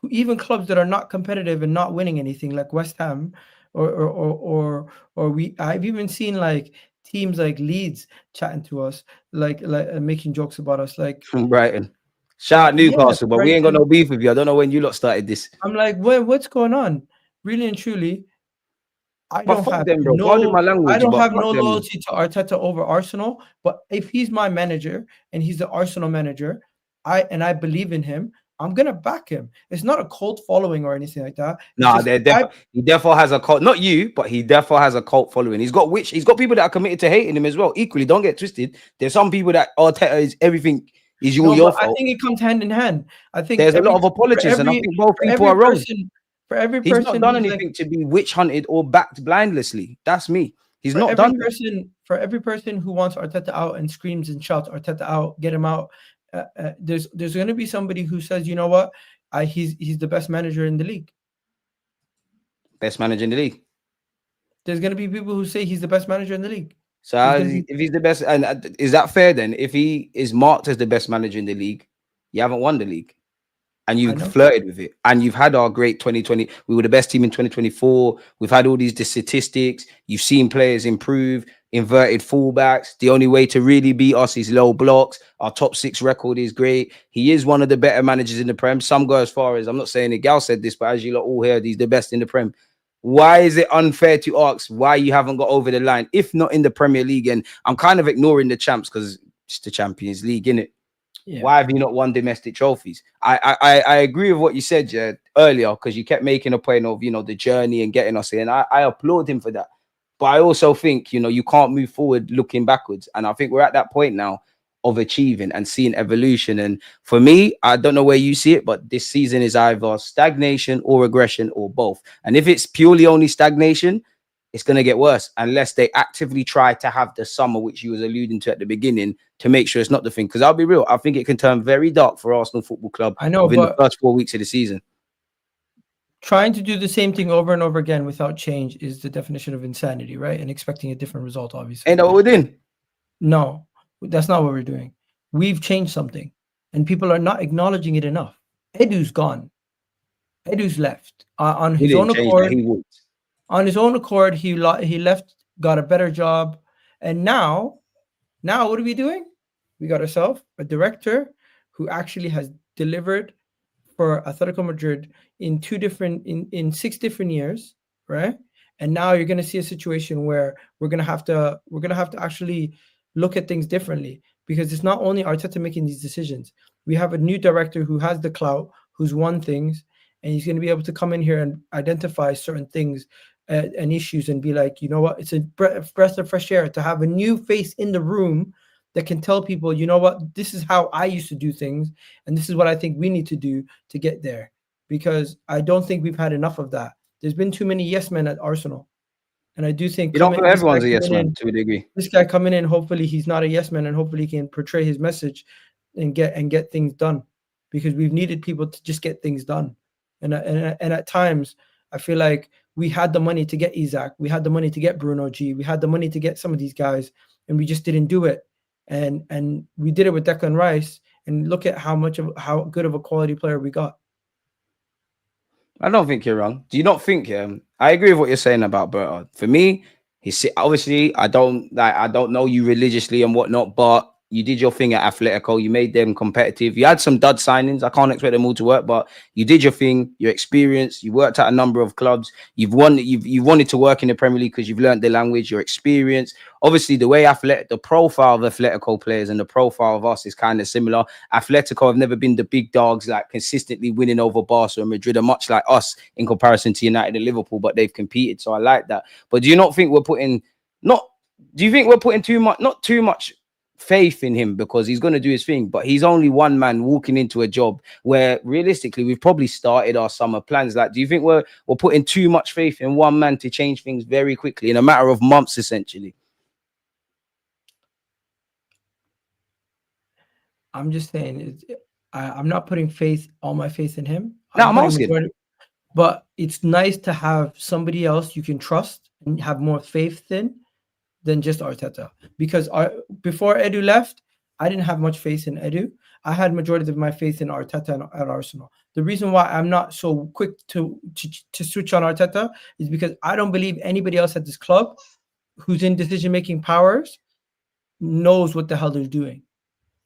even clubs that are not competitive and not winning anything, like West Ham, I've even seen like teams like Leeds chatting to us, like making jokes about us, like From Brighton. Shout out yeah, Newcastle, but we ain't got no beef with you. I don't know when you lot started this. I'm like, what's going on? Really and truly, I But don't fuck have them, bro. Pardon my language, but fuck no them. loyalty to Arteta over Arsenal. But if he's my manager and he's the Arsenal manager, I believe in him, I'm gonna back him. It's not a cult following or anything like that. It's Nah, just he therefore has a cult. Not you, but he therefore has a cult following. He's got people that are committed to hating him as well. Equally, don't get twisted. There's some people that Arteta is everything is your but I fault. think it comes hand in hand. I think There's a lot of apologists, and I think both people are wrong. For every He's person, not done who's anything to be witch hunted or backed blindlessly. That's me. He's for not every done that. person, for every person who wants Arteta out and screams and shouts Arteta out, get him out. There's going to be somebody who says, you know what, he's the best manager in the league. Best manager in the league. There's going to be people who say he's the best manager in the league. So if he's the best, and is that fair then? If he is marked as the best manager in the league, you haven't won the league. And you've flirted with it, and you've had our great 2020. We were the best team in 2024. We've had all the statistics. You've seen players improve, inverted fullbacks. The only way to really beat us is low blocks. Our top 6 record is great. He is one of the better managers in the Prem. Some go as far as, I'm not saying Egal said this, but as you lot all heard, he's the best in the Prem. Why is it unfair to ask why you haven't got over the line, if not in the Premier League? And I'm kind of ignoring the champs because it's the Champions League, innit? Yeah. Why have you not won domestic trophies? I agree with what you said, Jed, earlier, because you kept making a point of, the journey and getting us in. I applaud him for that. But I also think, you can't move forward looking backwards. And I think we're at that point now of achieving and seeing evolution. And for me, I don't know where you see it, but this season is either stagnation or regression or both. And if it's purely only stagnation, it's going to get worse unless they actively try to have the summer, which you was alluding to at the beginning, to make sure it's not the thing. Because I'll be real, I think it can turn very dark for Arsenal Football Club within the first 4 weeks of the season. Trying to do the same thing over and over again without change is the definition of insanity, right? And expecting a different result, obviously. Ain't that what we're doing? No, that's not what we're doing. We've changed something, and people are not acknowledging it enough. Edu's gone. Edu's left on his own accord. On his own accord, he left, got a better job, and now what are we doing? We got ourselves a director who actually has delivered for Atletico Madrid in 6 different years, right? And now you're going to see a situation where we're going to have to actually look at things differently, because it's not only Arteta making these decisions. We have a new director who has the clout, who's won things, and he's going to be able to come in here and identify certain things and issues and be like, you know what, it's a breath of fresh air to have a new face in the room that can tell people, you know what, this is how I used to do things, and this is what I think we need to do to get there. Because I don't think we've had enough of that. There's been too many yes men at Arsenal. And I do think everyone's a yes man to a degree. This guy coming in, hopefully he's not a yes man, and hopefully he can portray his message and get things done. Because we've needed people to just get things done. And at times, I feel like we had the money to get Isak, we had the money to get Bruno G, we had the money to get some of these guys, and we just didn't do it. And we did it with Declan Rice, and look at how good of a quality player we got. I don't think you're wrong. Do you not think? I agree with what you're saying about Berta. For me, he's obviously I don't know you religiously and whatnot, but you did your thing at Atletico. You made them competitive. You had some dud signings. I can't expect them all to work, but you did your thing. Your experience. You worked at a number of clubs. You've wanted to work in the Premier League because you've learned the language. Your experience. Obviously, the way the profile of Atletico players and the profile of us is kind of similar. Atletico have never been the big dogs, like consistently winning over Barca and Madrid, are much like us in comparison to United and Liverpool, but they've competed. So I like that. But do you not think we're putting too much? Not too much. faith in him because he's going to do his thing, but he's only one man walking into a job where realistically we've probably started our summer plans. Like, do you think we're putting too much faith in one man to change things very quickly in a matter of months, essentially? I'm just saying, I'm not putting all my faith in him. No, I'm asking. But it's nice to have somebody else you can trust and have more faith in than just Arteta. Because before Edu left, I didn't have much faith in Edu. I had majority of my faith in Arteta at Arsenal. The reason why I'm not so quick to switch on Arteta is because I don't believe anybody else at this club who's in decision-making powers knows what the hell they're doing.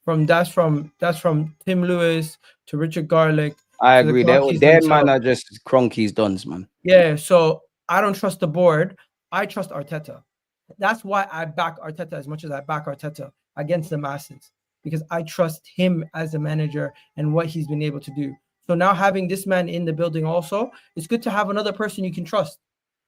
That's from Tim Lewis to Richard Garlick. I agree. Their man are just cronkies dons, man. Yeah, so I don't trust the board. I trust Arteta. That's why I back Arteta as much as I back Arteta against the masses, because I trust him as a manager and what he's been able to do. So now having this man in the building also, it's good to have another person you can trust,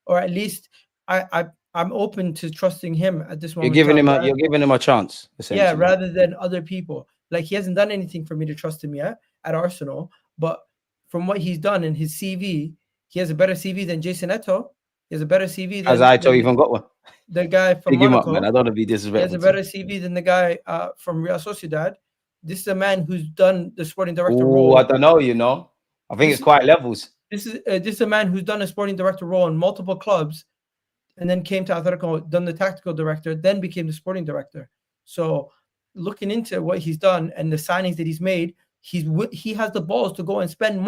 or at least I'm open to trusting him at this moment. You're giving him a chance, essentially. Yeah, rather than other people. Like, he hasn't done anything for me to trust him yet at Arsenal, but from what he's done in his CV, he has a better CV than Jason Eto'o. He has a better CV than Eto'o even got one. The guy from Monaco. Monaco. Man. I don't want to be disrespectful. He has a better CV than the guy from Real Sociedad. This is a man who's done the sporting director role. I don't know, you know. I think it's quite levels. This is a man who's done a sporting director role in multiple clubs, and then came to Atletico, done the tactical director, then became the sporting director. So looking into what he's done and the signings that he's made, he has the balls to go and spend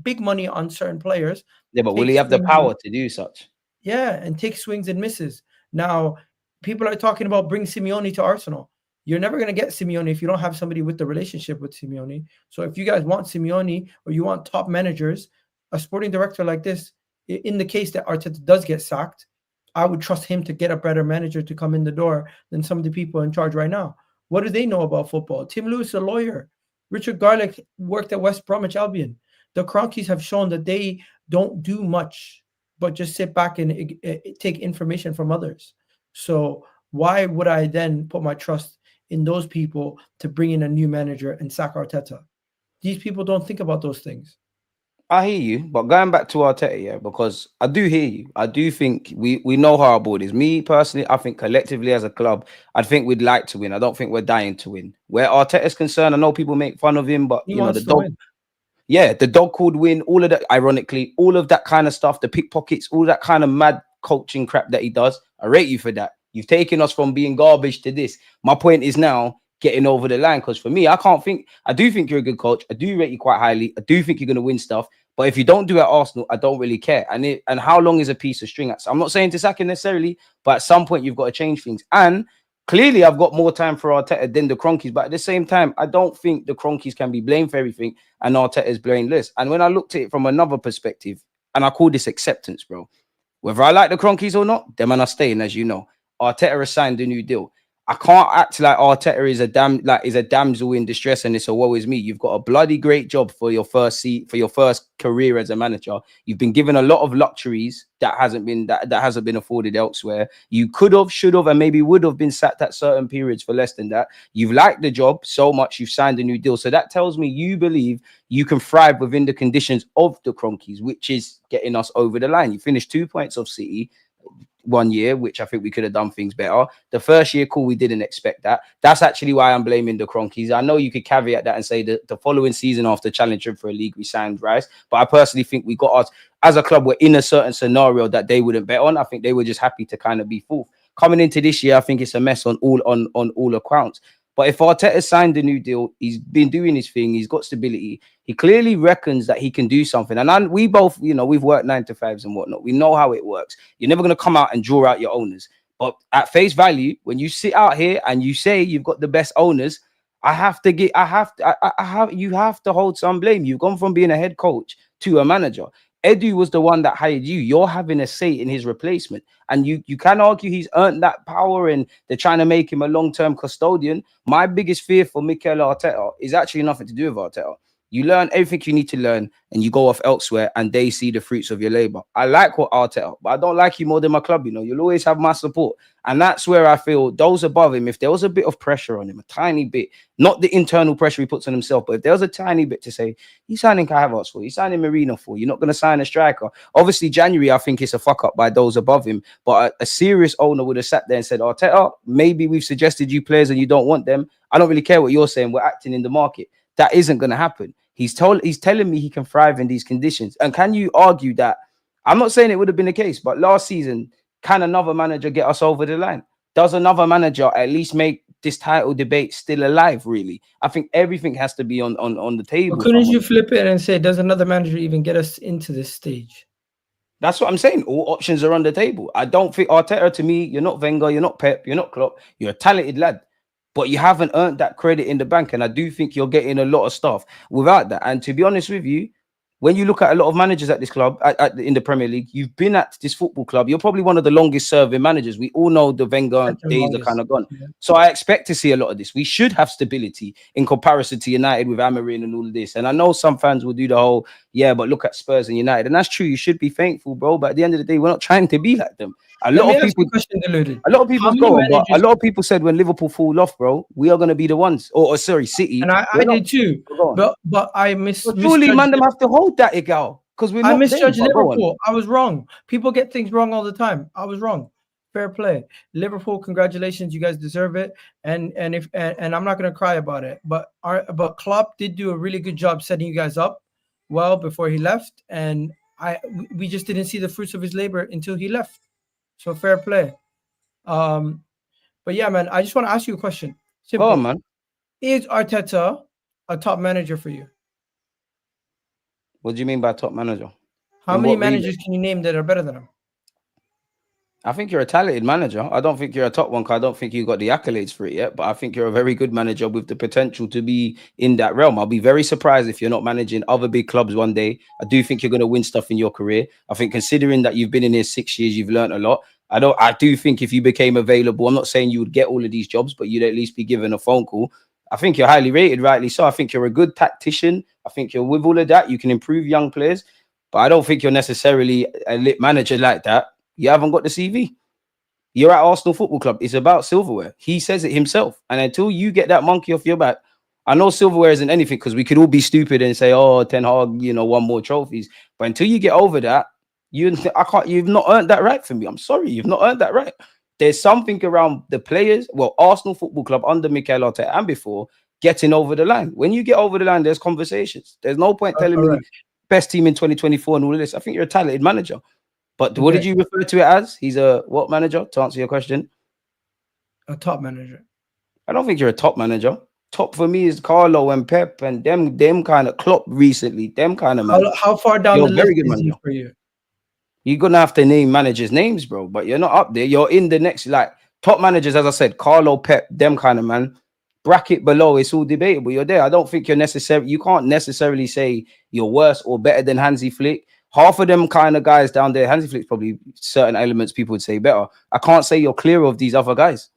big money on certain players. Yeah, but will he have the power to do such? Yeah, and take swings and misses. Now, people are talking about bring Simeone to Arsenal. You're never going to get Simeone if you don't have somebody with the relationship with Simeone. So if you guys want Simeone or you want top managers, a sporting director like this, in the case that Arteta does get sacked, I would trust him to get a better manager to come in the door than some of the people in charge right now. What do they know about football? Tim Lewis is a lawyer. Richard Garlick worked at West Bromwich Albion. The Cronkies have shown that they don't do much but just sit back and take information from others. So why would I then put my trust in those people to bring in a new manager and sack Arteta? These people don't think about those things. I hear you, but going back to Arteta, yeah, because I do hear you. I do think we know how our board is. Me personally, I think collectively as a club, I think we'd like to win. I don't think we're dying to win. Where Arteta's concerned, I know people make fun of him, but you know, the dog. Yeah, the dog called win, all of that, ironically, all of that kind of stuff, the pickpockets, all that kind of mad coaching crap that he does. I rate you for that. You've taken us from being garbage to this. My point is now getting over the line, because for me, I do think you're a good coach. I do rate you quite highly. I do think you're going to win stuff. But if you don't do it at Arsenal, I don't really care. And how long is a piece of string? I'm not saying to sack him necessarily, but at some point you've got to change things. And clearly, I've got more time for Arteta than the Cronkies. But at the same time, I don't think the Cronkies can be blamed for everything and Arteta is blameless. And when I looked at it from another perspective, and I call this acceptance, bro. Whether I like the Cronkies or not, them and I staying, as you know. Arteta has signed a new deal. I can't act like Arteta is a damsel in distress and it's a woe is me. You've got a bloody great job for your first career as a manager. You've been given a lot of luxuries that hasn't been afforded elsewhere. You could have, should have, and maybe would have been sacked at certain periods for less than that. You've liked the job so much, you've signed a new deal. So that tells me you believe you can thrive within the conditions of the Cronkies, which is getting us over the line. You finished 2 points off City 1 year, which I think we could have done things better. The first year, cool, we didn't expect that. That's actually why I'm blaming the Cronkies. I know you could caveat that and say that the following season after challenging for a league, we signed Rice. But I personally think we got us, as a club, we're in a certain scenario that they wouldn't bet on. I think they were just happy to kind of be fourth. Coming into this year, I think it's a mess on all accounts. But if Arteta signed a new deal, he's been doing his thing, he's got stability, he clearly reckons that he can do something. And we both, you know, we've worked 9 to 5s and whatnot. We know how it works. You're never going to come out and draw out your owners. But at face value, when you sit out here and you say you've got the best owners, you have to hold some blame. You've gone from being a head coach to a manager. Edu was the one that hired you. You're having a say in his replacement. And you can argue he's earned that power and they're trying to make him a long-term custodian. My biggest fear for Mikel Arteta is actually nothing to do with Arteta. You learn everything you need to learn, and you go off elsewhere, and they see the fruits of your labor. I like what Arteta, but I don't like you more than my club. You know, you'll always have my support, and that's where I feel those above him. If there was a bit of pressure on him, a tiny bit, not the internal pressure he puts on himself, but if there was a tiny bit to say, he's signing Kai Havertz for, he's signing Marino for, you're not going to sign a striker. Obviously, January, I think it's a fuck up by those above him, but a serious owner would have sat there and said, Arteta, maybe we've suggested you players and you don't want them. I don't really care what you're saying. We're acting in the market. That isn't going to happen. He's telling me he can thrive in these conditions. And can you argue that? I'm not saying it would have been the case, but last season, can another manager get us over the line? Does another manager at least make this title debate still alive, really? I think everything has to be on the table. Well, couldn't you flip it and say, does another manager even get us into this stage? That's what I'm saying. All options are on the table. I don't think Arteta, to me, you're not Wenger, you're not Pep, you're not Klopp. You're a talented lad, but you haven't earned that credit in the bank. And I do think you're getting a lot of stuff without that. And to be honest with you, when you look at a lot of managers at this club, in the Premier League, you've been at this football club. You're probably one of the longest serving managers. We all know the Wenger days are kind of gone. Yeah. So I expect to see a lot of this. We should have stability in comparison to United with Amorim and all of this. And I know some fans will do the whole, yeah, but look at Spurs and United. And that's true. You should be thankful, bro. But at the end of the day, we're not trying to be like them. A lot of people but a lot of people said when Liverpool fall off, bro, we are going to be the ones. Or sorry, City. And I did too. But I surely man, them have to hold that, Egal, because I misjudged Liverpool. I was wrong. People get things wrong all the time. I was wrong. Fair play. Liverpool, congratulations, you guys deserve it. And I'm not going to cry about it. But Klopp did do a really good job setting you guys up well before he left, and we just didn't see the fruits of his labor until he left. So fair play. But yeah, man, I just want to ask you a question. Simple. Oh, man. Is Arteta a top manager for you? What do you mean by top manager? How many managers can you name that are better than him? I think you're a talented manager. I don't think you're a top one, because I don't think you got the accolades for it yet. But I think you're a very good manager with the potential to be in that realm. I'll be very surprised if you're not managing other big clubs one day. I do think you're going to win stuff in your career. I think considering that you've been in here 6 years, you've learned a lot. I do think if you became available, I'm not saying you would get all of these jobs, but you'd at least be given a phone call. I think you're highly rated, rightly so. I think you're a good tactician. I think you're with all of that. You can improve young players, but I don't think you're necessarily a lit manager like that. You haven't got the CV. You're at Arsenal Football Club. It's about silverware. He says it himself. And until you get that monkey off your back, I know silverware isn't anything, because we could all be stupid and say, oh, Ten Hag, you know, won more trophies. But until you get over that, you've not earned that right for me. I'm sorry, you've not earned that right. There's something around the players, well, Arsenal Football Club under Mikel Arteta and before, getting over the line. When you get over the line, there's conversations. There's no point telling me best team in 2024 and all of this. I think you're a talented manager. But what did you refer to it as? He's a what manager, to answer your question? A top manager. I don't think you're a top manager. Top for me is Carlo and Pep and them kind of Klopp recently. Them kind of managers. How far down the list is he for you? You're going to have to name managers' names, bro. But you're not up there. You're in the next, like, top managers, as I said, Carlo, Pep, them kind of man. Bracket below, it's all debatable. You're there. I don't think you're necessarily, you can't necessarily say you're worse or better than Hansi Flick. Half of them kind of guys down there, Hansi Flick's probably certain elements people would say better. I can't say you're clear of these other guys.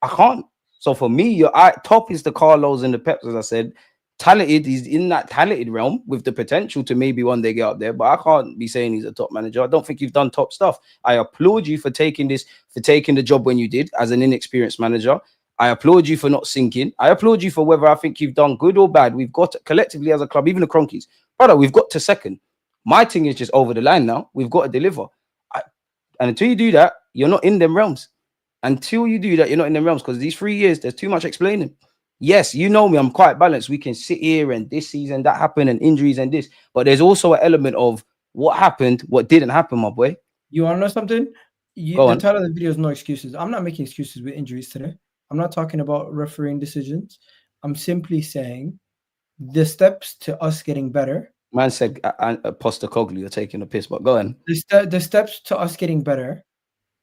I can't. So for me, top is the Carlos and the Peps, as I said. Talented, he's in that talented realm with the potential to maybe one day get up there, but I can't be saying he's a top manager. I don't think you've done top stuff. I applaud you for taking the job when you did as an inexperienced manager. I applaud you for not sinking. I applaud you for whether I think you've done good or bad. We've got collectively as a club, even the Cronkies, brother, we've got to second. My thing is just over the line now. We've got to deliver. And until you do that, you're not in them realms. Until you do that, you're not in them realms, because these 3 years, there's too much explaining. Yes, you know me, I'm quite balanced. We can sit here and this season that happened and injuries and this, but there's also an element of what happened, what didn't happen, my boy. You want to know something? The title of the video is no excuses. I'm not making excuses with injuries today. I'm not talking about refereeing decisions. I'm simply saying the steps to us getting better. Man said Postecoglou, you're taking a piss, but go on. The steps to us getting better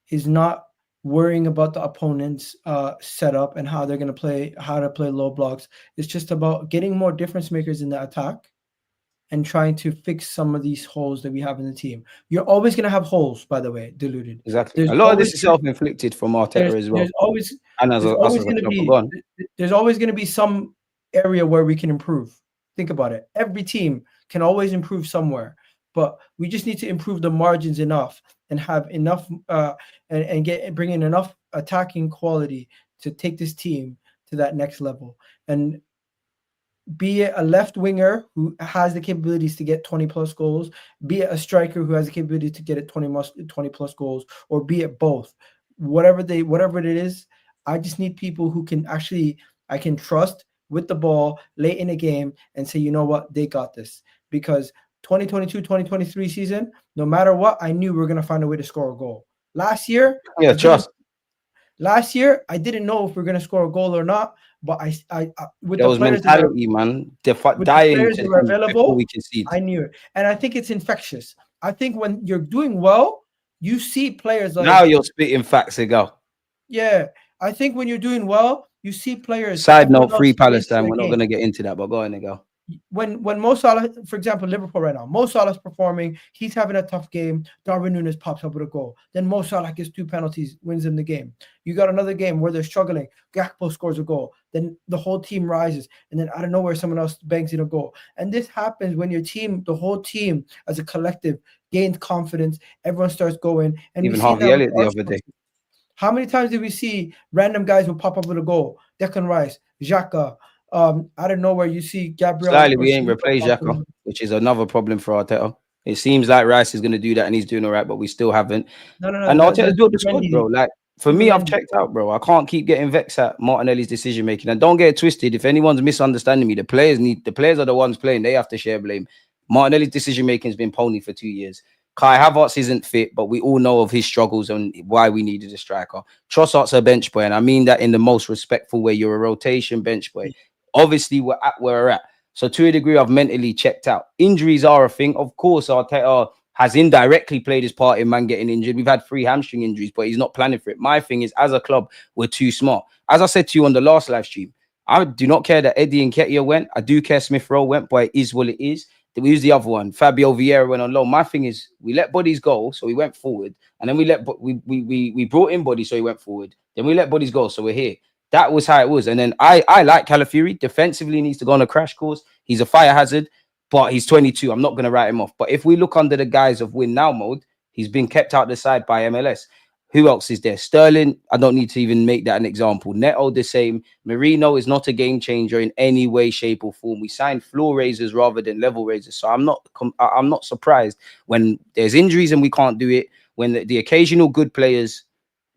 is not worrying about the opponent's setup and how they're going to play, how to play low blocks. It's just about getting more difference makers in the attack and trying to fix some of these holes that we have in the team. You're always going to have holes, by the way, Deluded. Exactly. A lot of this is self-inflicted from Arteta as well. There's always going to be some area where we can improve. Think about it. Every team can always improve somewhere, but we just need to improve the margins enough and have enough and bring in enough attacking quality to take this team to that next level. And be it a left winger who has the capabilities to get 20 plus goals, be it a striker who has the capability to get it 20 plus goals, or be it both. Whatever it is, I just need people who can I can trust with the ball late in a game and say, you know what, they got this. Because 2022-2023 season, no matter what, I knew we were going to find a way to score a goal. Last year, Last year, I didn't know if we are going to score a goal or not, but I with the players mentality, man. With the players that were available, I knew it. And I think it's infectious. I think when you're doing well, you see players like... Now you're spitting facts, Egal. Yeah. I think when you're doing well, you see players... Side note, free Palestine. We're not going to get into that, but go on, Egal. When Mo Salah, for example, Liverpool right now, Mo Salah's performing, he's having a tough game. Darwin Núñez pops up with a goal. Then Mo Salah gets 2 penalties, wins him the game. You got another game where they're struggling. Gakpo scores a goal. Then the whole team rises. And then out of nowhere, someone else bangs in a goal. And this happens when your team, the whole team as a collective, gains confidence. Everyone starts going. And even Harvey Elliott the other day. How many times did we see random guys who pop up with a goal? Declan Rice, Xhaka, out of nowhere, you see Gabriel. Slightly, we ain't replaced Xhaka, which is another problem for Arteta. It seems like Rice is going to do that and he's doing all right, but we still haven't. No. And Arteta's doing the squad, bro. Like, for me, I've checked out, bro. I can't keep getting vexed at Martinelli's decision making. And don't get it twisted. If anyone's misunderstanding me, the players are the ones playing. They have to share blame. Martinelli's decision making has been pony for 2 years. Kai Havertz isn't fit, but we all know of his struggles and why we needed a striker. Trossard's a bench boy, and I mean that in the most respectful way. You're a rotation bench boy. Obviously, we're at where we're at. So to a degree, I've mentally checked out. Injuries are a thing. Of course, Arteta has indirectly played his part in man getting injured. We've had 3 hamstring injuries, but he's not planning for it. My thing is, as a club, we're too smart. As I said to you on the last live stream, I do not care that Eddie Nketiah went. I do care Smith Rowe went, but it is what it is. We use the other one. Fabio Vieira went on loan. My thing is, we let bodies go, so we went forward, and then we brought in bodies, so he went forward. Then we let bodies go, so we're here. That was how it was. And then I like Calafiori. Defensively, he needs to go on a crash course. He's a fire hazard, but he's 22. I'm not going to write him off. But if we look under the guise of win now mode, he's been kept out the side by MLS. Who else is there? Sterling, I don't need to even make that an example. Neto, the same. Marino is not a game changer in any way, shape, or form. We signed floor raisers rather than level raisers. So I'm not surprised when there's injuries and we can't do it, when the occasional good players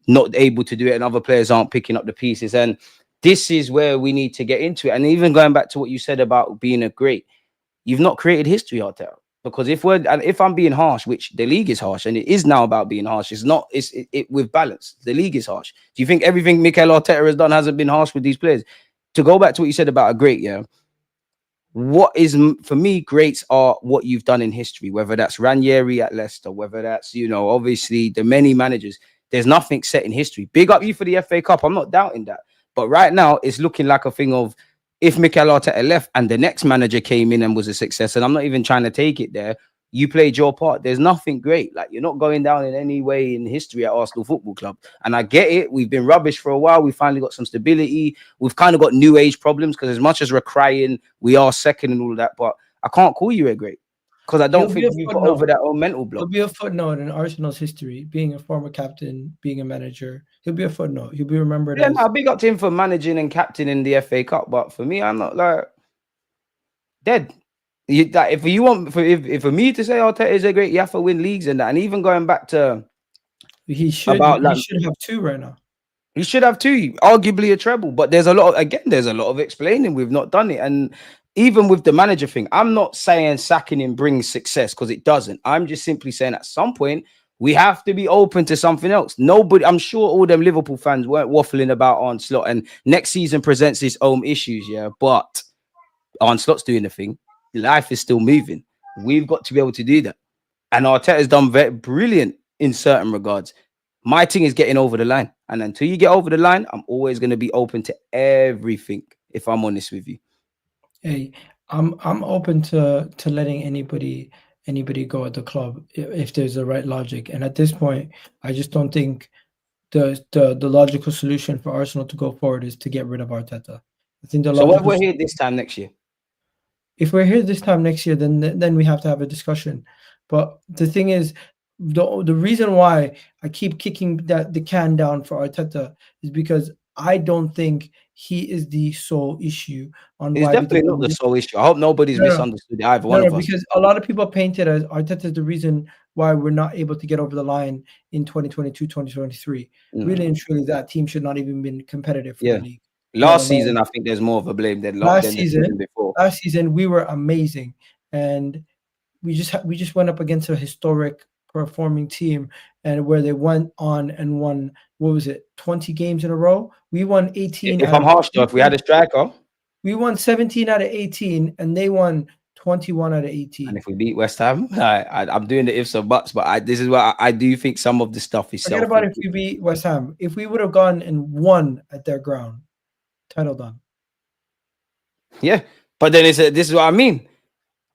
not able to do it and other players aren't picking up the pieces. And this is where we need to get into it. And even going back to what you said about being a great, you've not created history, Arteta. Because if I'm being harsh, which the league is harsh, and it is now about being harsh, it's with balance. The league is harsh. Do you think everything Mikel Arteta has done hasn't been harsh with these players? To go back to what you said about a great, yeah. What is, for me, greats are what you've done in history, whether that's Ranieri at Leicester, whether that's, obviously the many managers. There's nothing set in history. Big up you for the FA Cup. I'm not doubting that. But right now, it's looking like a thing of, if Mikel Arteta left and the next manager came in and was a success, and I'm not even trying to take it there, you played your part. There's nothing great. Like, you're not going down in any way in history at Arsenal Football Club. And I get it. We've been rubbish for a while. We finally got some stability. We've kind of got new age problems because as much as we're crying, we are second and all of that. But I can't call you a great because I don't think we've got over that old mental block. He'll be a footnote in Arsenal's history, being a former captain, being a manager. He'll be a footnote. He'll be remembered. Yeah, no, big up to him for managing and captaining the FA Cup. But for me, I'm not like dead. If for me to say Arteta is a great, you have to win leagues and that. And even going back to he should have 2 right now. He should have 2, arguably a treble. But there's a lot of explaining. We've not done it. And even with the manager thing, I'm not saying sacking him brings success because it doesn't. I'm just simply saying at some point we have to be open to something else. I'm sure all them Liverpool fans weren't waffling about Arne Slot, and next season presents its own issues, yeah. But Arne Slot's doing the thing. Life is still moving. We've got to be able to do that. And Arteta's done very brilliant in certain regards. My thing is getting over the line. And until you get over the line, I'm always going to be open to everything, if I'm honest with you. Hey, I'm open to letting anybody go at the club if there's the right logic. And at this point, I just don't think the logical solution for Arsenal to go forward is to get rid of Arteta. I think so what we're here this time next year. If we're here this time next year, then we have to have a discussion. But the thing is, the reason why I keep kicking the can down for Arteta is because I don't think he is the sole issue on It's why we definitely did. not the sole issue. I hope nobody's No, no. misunderstood either one of us. Because a lot of people painted as Arteta is the reason why we're not able to get over the line in 2022, 2023. Really and truly, that team should not even been competitive for Yeah. the league. Last season, I think there's more of a blame than the season before. Last season, we were amazing, and we just went up against a historic performing team, and where they went on and won. What was it? 20 games in a row. We won 18. If I'm harsh though, if we had a striker, we won 17 out of 18, and they won 21 out of 18. And if we beat West Ham, I'm doing the ifs or buts, but this is what I do think some of the stuff is. Forget about if we beat West Ham. If we would have gone and won at their ground, title done. Yeah, but then this is what I mean.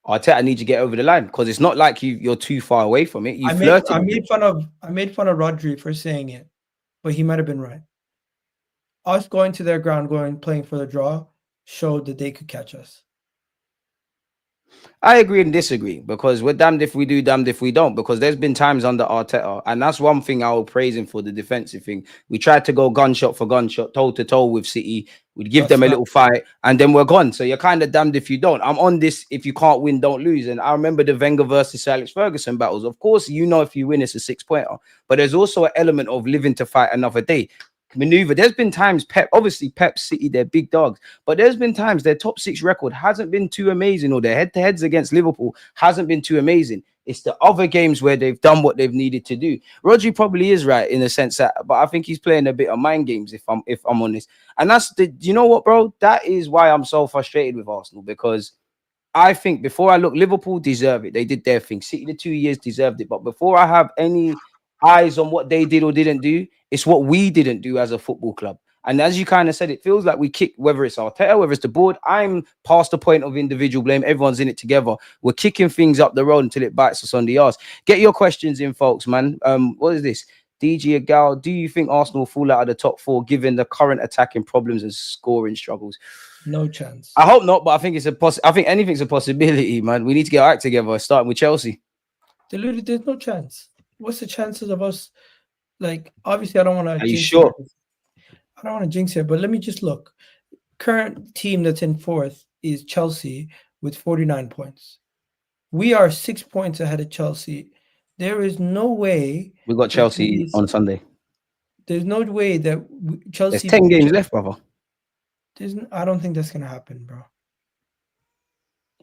Arteta, I need you to get over the line because it's not like you're too far away from it. I made fun of Rodri for saying it, but he might have been right. Us going to their ground, playing for the draw, showed that they could catch us. I agree and disagree because we're damned if we do, damned if we don't. Because there's been times under Arteta, and that's one thing I will praise him for, the defensive thing. We tried to go gunshot for gunshot, toe to toe with City. We'd give them a little fight, and then we're gone. So you're kind of damned if you don't. I'm on this: if you can't win, don't lose. And I remember the Wenger versus Alex Ferguson battles. Of course, if you win, it's a 6-pointer. But there's also an element of living to fight another day. Maneuver. There's been times Pep City, they're big dogs, but there's been times their top 6 record hasn't been too amazing, or their head-to-heads against Liverpool hasn't been too amazing. It's the other games where they've done what they've needed to do. Rodri probably is right in the sense that, but I think he's playing a bit of mind games if I'm honest. And that's you know what, bro? That is why I'm so frustrated with Arsenal, because I think before I look, Liverpool deserve it. They did their thing. City, the 2 years deserved it. But before I have any eyes on what they did or didn't do, it's what we didn't do as a football club. And as you kind of said, it feels like we kick, whether it's Arteta, whether it's the board. I'm past the point of individual blame. Everyone's in it together. We're kicking things up the road until it bites us on the arse. Get your questions in, folks, man. What is this? DG Egal, do you think Arsenal will fall out of the top 4 given the current attacking problems and scoring struggles? No chance. I hope not, but I think it's I think anything's a possibility, man. We need to get our act together, starting with Chelsea. Deluded, there's no chance. What's the chances of us? Like, obviously, I don't want to. Are you sure? I don't want to jinx it, but let me just look. Current team that's in 4th is Chelsea with 49 points. We are 6 points ahead of Chelsea. There is no way. We got Chelsea on Sunday. There's no way that Chelsea. There's 10 games left, brother. I don't think that's going to happen, bro.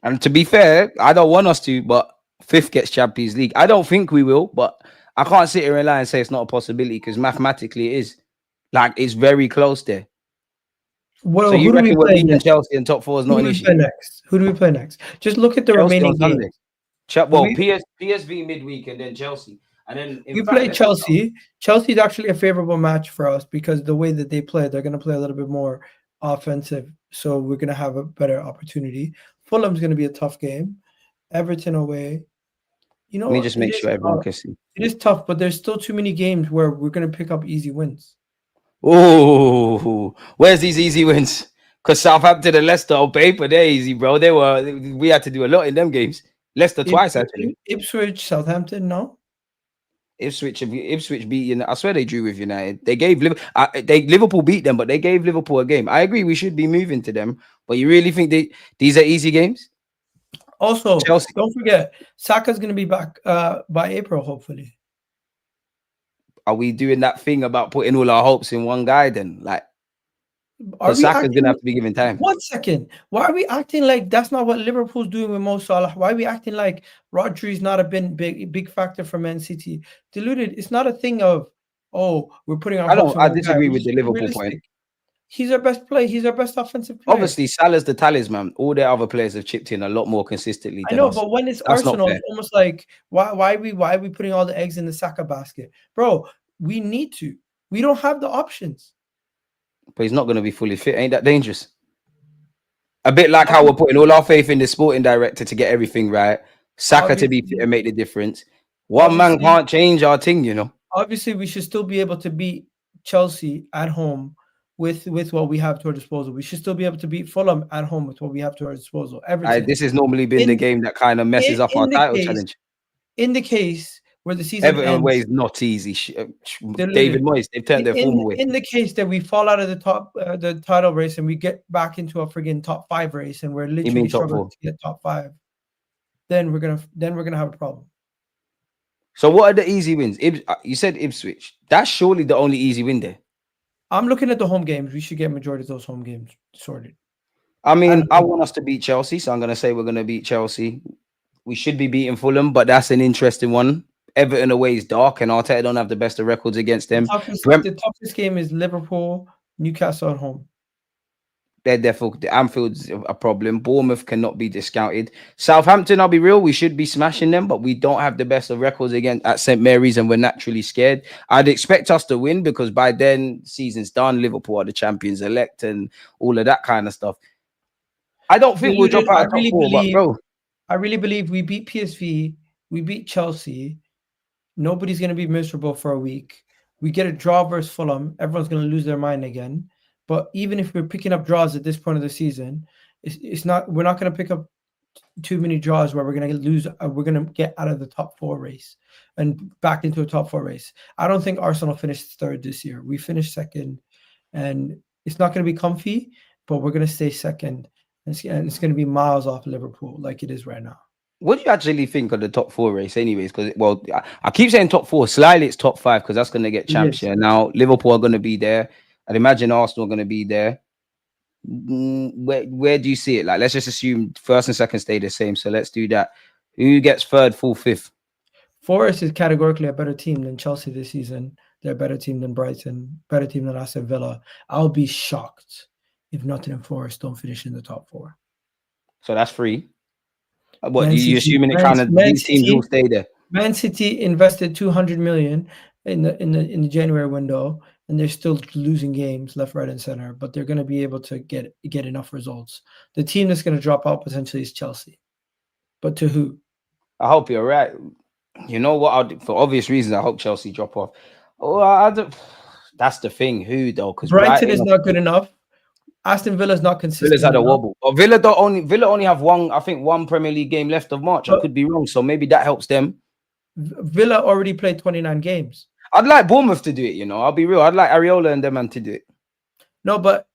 And to be fair, I don't want us to, but 5th gets Champions League. I don't think we will, but I can't sit here and lie and say it's not a possibility because mathematically it is. Like, it's very close there. Well, so you reckon we're beating Chelsea in top 4 is not an issue? Who do we play next? Just look at the remaining games. PSV midweek and then Chelsea. And then we play Chelsea. Chelsea is actually a favorable match for us because the way that they play, they're going to play a little bit more offensive. So we're going to have a better opportunity. Fulham's going to be a tough game. Everton away. You know, let me just make sure everyone can see. It is tough, but there's still too many games where we're going to pick up easy wins. Oh, where's these easy wins? Because Southampton and Leicester on paper, they're easy, bro. We had to do a lot in them games. Leicester twice, actually. Ipswich, Southampton, no. Ipswich beat United. I swear they drew with United. They gave Liverpool beat them, but they gave Liverpool a game. I agree, we should be moving to them. But you really think these are easy games? Also, Chelsea. Don't forget, Saka's going to be back by April, hopefully. Are we doing that thing about putting all our hopes in one guy then? Like, Saka's going to have to be given time. 1 second. Why are we acting like that's not what Liverpool's doing with Mo Salah? Why are we acting like Rodri's not a big factor for Man City? Deluded. It's not a thing of, we're putting our hopes in one guy. I disagree with the Liverpool point. He's our best player. He's our best offensive player. Obviously, Salah's the talisman. All their other players have chipped in a lot more consistently. I know, but when it's Arsenal, it's almost like why are we putting all the eggs in the Saka basket, bro? We need to. We don't have the options. But he's not going to be fully fit. Ain't that dangerous? A bit like how we're putting all our faith in the sporting director to get everything right. Saka to be fit and make the difference. One man can't change our thing, you know. Obviously, we should still be able to beat Chelsea at home with what we have to our disposal. We should still be able to beat Fulham at home with what we have to our disposal. Everton. This has normally been the game that kind of messes up our title challenge. In the case where the season Everton ends, away is not easy. David Moyes, they've turned their form away. In the case that we fall out of the title race and we get back into a friggin' top 5 race and we're literally struggling to get top 5, then we're gonna have a problem. So what are the easy wins? You said Ipswich. That's surely the only easy win there. I'm looking at the home games. We should get majority of those home games sorted. I mean, I want us to beat Chelsea, so I'm going to say we're going to beat Chelsea. We should be beating Fulham, but that's an interesting one. Everton away is dark, and Arteta don't have the best of records against them. The toughest game is Liverpool, Newcastle at home. They're therefore the Anfield's a problem. Bournemouth cannot be discounted. Southampton, I'll be real, we should be smashing them, but we don't have the best of records again at St Mary's, and we're naturally scared. I'd expect us to win because by then season's done. Liverpool are the champions elect and all of that kind of stuff. I don't think we'll drop out of top 4, but bro, I really believe we beat PSV, we beat Chelsea. Nobody's gonna be miserable for a week. We get a draw versus Fulham. Everyone's gonna lose their mind again. But even if we're picking up draws at this point of the season, it's not. We're not going to pick up too many draws where we're going to lose. We're going to get out of the top 4 race and back into a top 4 race. I don't think Arsenal finished 3rd this year. We finished 2nd, and it's not going to be comfy, but we're going to stay 2nd, and it's going to be miles off Liverpool like it is right now. What do you actually think of the top 4 race, anyways? Because I keep saying top 4. Slightly, it's top 5 because that's going to get championship. Now Liverpool are going to be there. I'd imagine Arsenal are going to be there. Where do you see it? Like, let's just assume 1st and 2nd stay the same. So let's do that. Who gets 3rd, 4th, 5th? Forest is categorically a better team than Chelsea this season. They're a better team than Brighton, better team than Aston Villa. I'll be shocked if Nottingham Forest don't finish in the top 4. So that's 3. What do you assuming it kind of these teams will stay there? Man City invested 200 million in the January window, and they're still losing games left, right, and center. But they're going to be able to get enough results. The team that's going to drop out potentially is Chelsea, but to who? I hope you're right. You know what? For obvious reasons, I hope Chelsea drop off. Oh, that's the thing. Who though? Because Brighton is not good enough. Aston Villa is not consistent. Villa's had a wobble. But Villa only have one Premier League game left of March. I could be wrong, so maybe that helps them. Villa already played 29 games. I'd like Bournemouth to do it, you know. I'll be real. I'd like Areola and them man to do it. No, but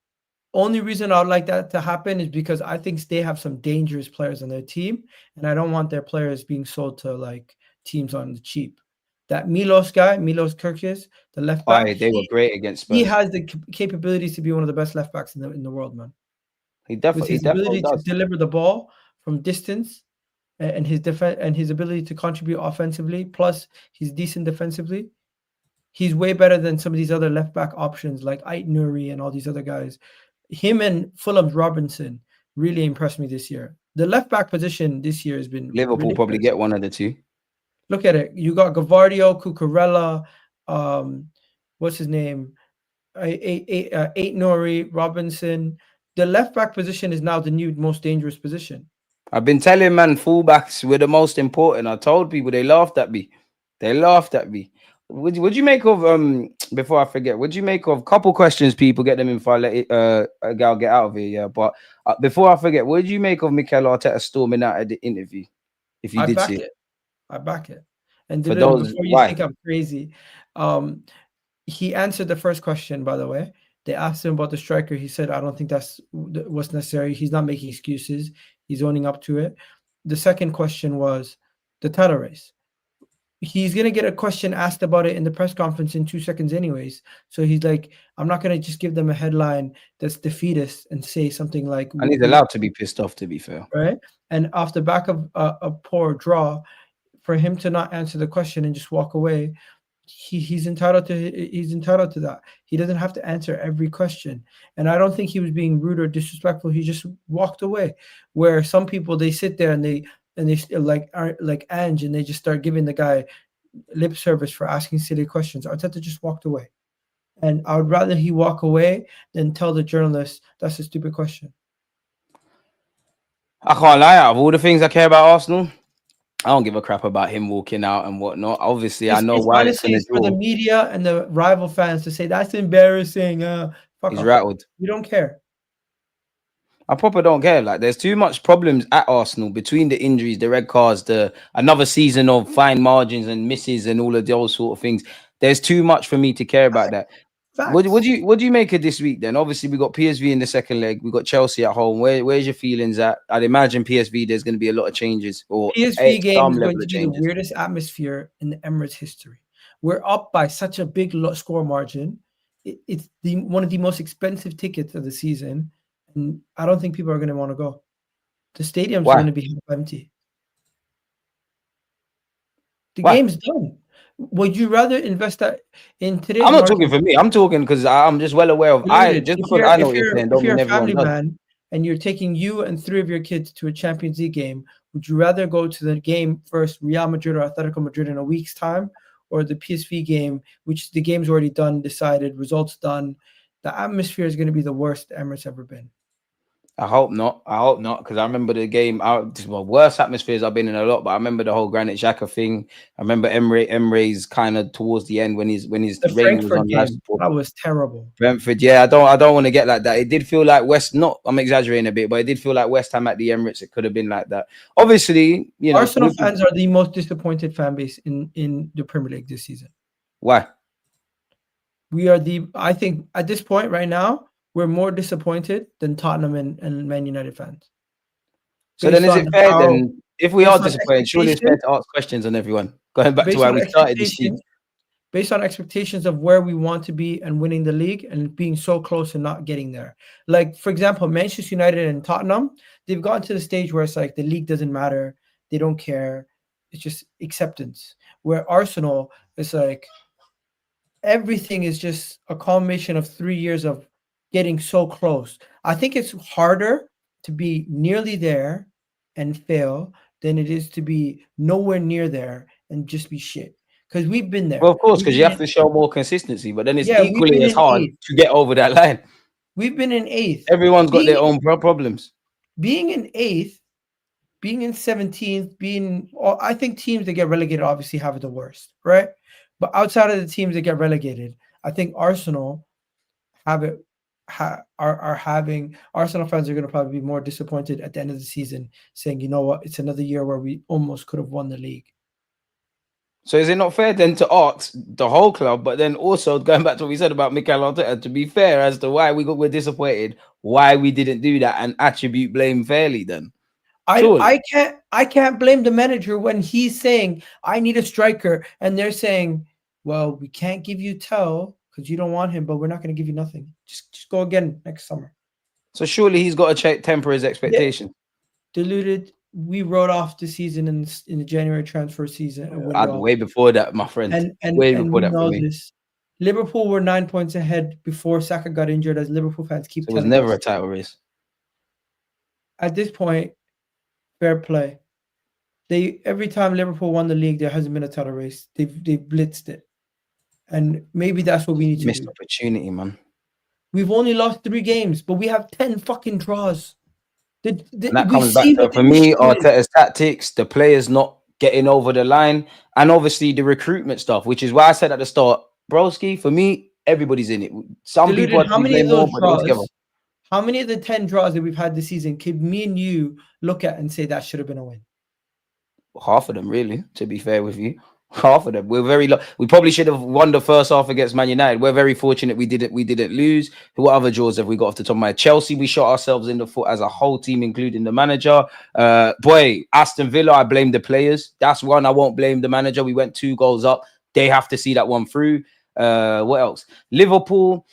only reason I would like that to happen is because I think they have some dangerous players on their team, and I don't want their players being sold to like teams on the cheap. That Milos Kerkez, the left back, they were great against Spurs. He has the capabilities to be one of the best left backs in the world, man. He definitely With his ability to deliver the ball from distance, and his his ability to contribute offensively, plus he's decent defensively. He's way better than some of these other left back options like Ait Nouri and all these other guys. Him and Fulham's Robinson really impressed me this year. The left back position this year has been Liverpool really probably impressive. get one of the 2. Look at it. You got Gavardio, Cucurella, what's his name? Ait Nouri, Robinson. The left back position is now the new most dangerous position. I've been telling man, fullbacks were the most important. I told people, they laughed at me. Would you make of before I forget? Would you make of couple questions? People get them in before I let Gal get out of here. Yeah, but before I forget, what did you make of Mikel Arteta storming out at the interview? If you did see it, I back it. And for those, before you think I'm crazy, he answered the first question. By the way, they asked him about the striker. He said, "I don't think that's what's necessary." He's not making excuses. He's owning up to it. The second question was the title race. He's going to get a question asked about it in the press conference in 2 seconds anyways. So he's like, I'm not going to just give them a headline that's defeatist and say something like... And he's allowed to be pissed off, to be fair. Right? And off the back of a poor draw, for him to not answer the question and just walk away, he's entitled to that. He doesn't have to answer every question. And I don't think he was being rude or disrespectful. He just walked away. Where some people, they sit there and they like Ange, and they just start giving the guy lip service for asking silly questions. Arteta just walked away, and I would rather he walk away than tell the journalist that's a stupid question. I can't lie. Out of all the things I care about Arsenal, I don't give a crap about him walking out and whatnot. Obviously, I know why it's for the media and the rival fans to say that's embarrassing. Fuck He's off. rattled. We don't care. I proper don't care. Like, there's too much problems at Arsenal between the injuries, the red cards, the another season of fine margins and misses and all of those sort of things. There's too much for me to care about that. What Facts. do you make of this week then? Obviously, we got PSV in the second leg. We got Chelsea at home. Where's your feelings at? I'd imagine PSV there's going to be a lot of changes or PSV game some is going level to of be the changes. weirdest atmosphere in the Emirates history. We're up by such a big score margin. It's one of the most expensive tickets of the season, and I don't think people are going to want to go. The stadium's Why? going to be half empty. The Why? game's done. Would you rather invest that in today's I'm not market? talking for me. I'm talking because I'm just well aware of. Deluded. Just because I know what you're saying, don't If you're mean a everyone family does. man and you're taking you and 3 of your kids to a Champions League game, would you rather go to the game first, Real Madrid or Atletico Madrid in a week's time, or the PSV game, which the game's already done, decided, results done? The atmosphere is going to be the worst the Emirates ever been. I hope not. I hope not, because I remember the game. Well, worst atmospheres I've been in a lot, but I remember the whole Granit Xhaka thing. I remember Emre's kind of towards the end when his The rating was Frankfurt on live game, support. that was terrible. Brentford, yeah, I don't want to get like that. It did feel like West. Not, I'm exaggerating a bit, but it did feel like West Ham at the Emirates. It could have been like that. Obviously, you know, Arsenal fans are the most disappointed fan base in the Premier League this season. Why? I think at this point right now, we're more disappointed than Tottenham and Man United fans. So then, is it fair then? If we are disappointed, surely it's fair to ask questions on everyone. Going back to why we started this season. Based on expectations of where we want to be and winning the league and being so close and not getting there. Like, for example, Manchester United and Tottenham, they've gotten to the stage where it's like the league doesn't matter. They don't care. It's just acceptance. Where Arsenal is like everything is just a combination of 3 years of getting so close. I think it's harder to be nearly there and fail than it is to be nowhere near there and just be shit. Because we've been there. Well, of course, because you have to show more consistency, but then it's Yeah, equally as hard to get over that line. We've been in 8th. Everyone's got their own problems. Being in 8th, being in 17th, I think teams that get relegated obviously have it the worst, right? But outside of the teams that get relegated, I think Arsenal Arsenal fans are going to probably be more disappointed at the end of the season, saying, you know what, it's another year where we almost could have won the league. So is it not fair then to ask the whole club, but then also going back to what we said about Mikel Arteta, to be fair as to why we're disappointed, why we didn't do that, and attribute blame fairly then? I can't blame the manager when he's saying I need a striker, and they're saying, well, we can't give you Tell because you don't want him, but we're not going to give you nothing. Just go again next summer. So surely he's got to temper his expectation. Yeah. Deluded. We wrote off the season in the January transfer season. Way before that, my friend. And way and before we that know for me. this. Liverpool were 9 points ahead before Saka got injured, as Liverpool fans keep telling us. It was never a title race. At this point, fair play. Every time Liverpool won the league, there hasn't been a title race. They've blitzed it. And maybe that's what we need to do. Missed opportunity, man. We've only lost 3 games, but we have 10 fucking draws. And that comes back to, for me, Arteta's tactics, the players not getting over the line, and obviously the recruitment stuff, which is why I said at the start, broski, for me, everybody's in it. Some people how many of those draws, how many of the 10 draws that we've had this season could me and you look at and say that should have been a win? Half of them, really, to be fair with you. Half of them. We're very we probably should have won the first half against Man United. We're very fortunate we didn't lose. What other draws have we got off the top of my head? Chelsea, we shot ourselves in the foot as a whole team, including the manager. Aston Villa, I blame the players. That's one. I won't blame the manager. We went 2 goals up. They have to see that one through. What else? Liverpool,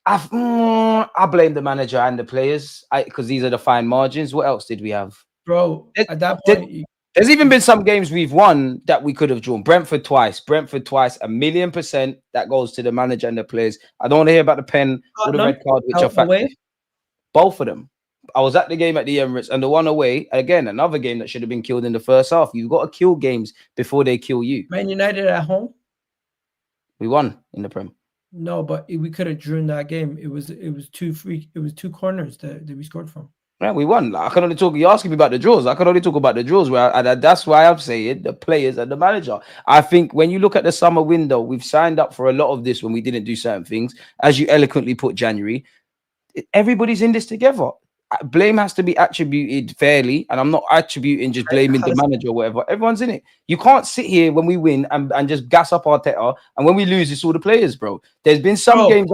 I blame the manager and the players because these are the fine margins. What else did we have? Bro, at that point... There's even been some games we've won that we could have drawn. Brentford twice, 1,000,000%. That goes to the manager and the players. I don't want to hear about the pen or the red card, which are factors. Both of them. I was at the game at the Emirates and the one away, again, another game that should have been killed in the first half. You've got to kill games before they kill you. Man United at home? We won in the Prem. No, but we could have drawn that game. It was 2 corners that we scored from. Yeah, we won. Like, I can only talk. You're asking me about the draws. I can only talk about the draws. That's why I'm saying the players and the manager. I think when you look at the summer window, we've signed up for a lot of this when we didn't do certain things. As you eloquently put, January, everybody's in this together. Blame has to be attributed fairly, and I'm not attributing just blaming the manager or whatever. Everyone's in it. You can't sit here when we win and just gas up Arteta, and when we lose, it's all the players, bro. There's been some games,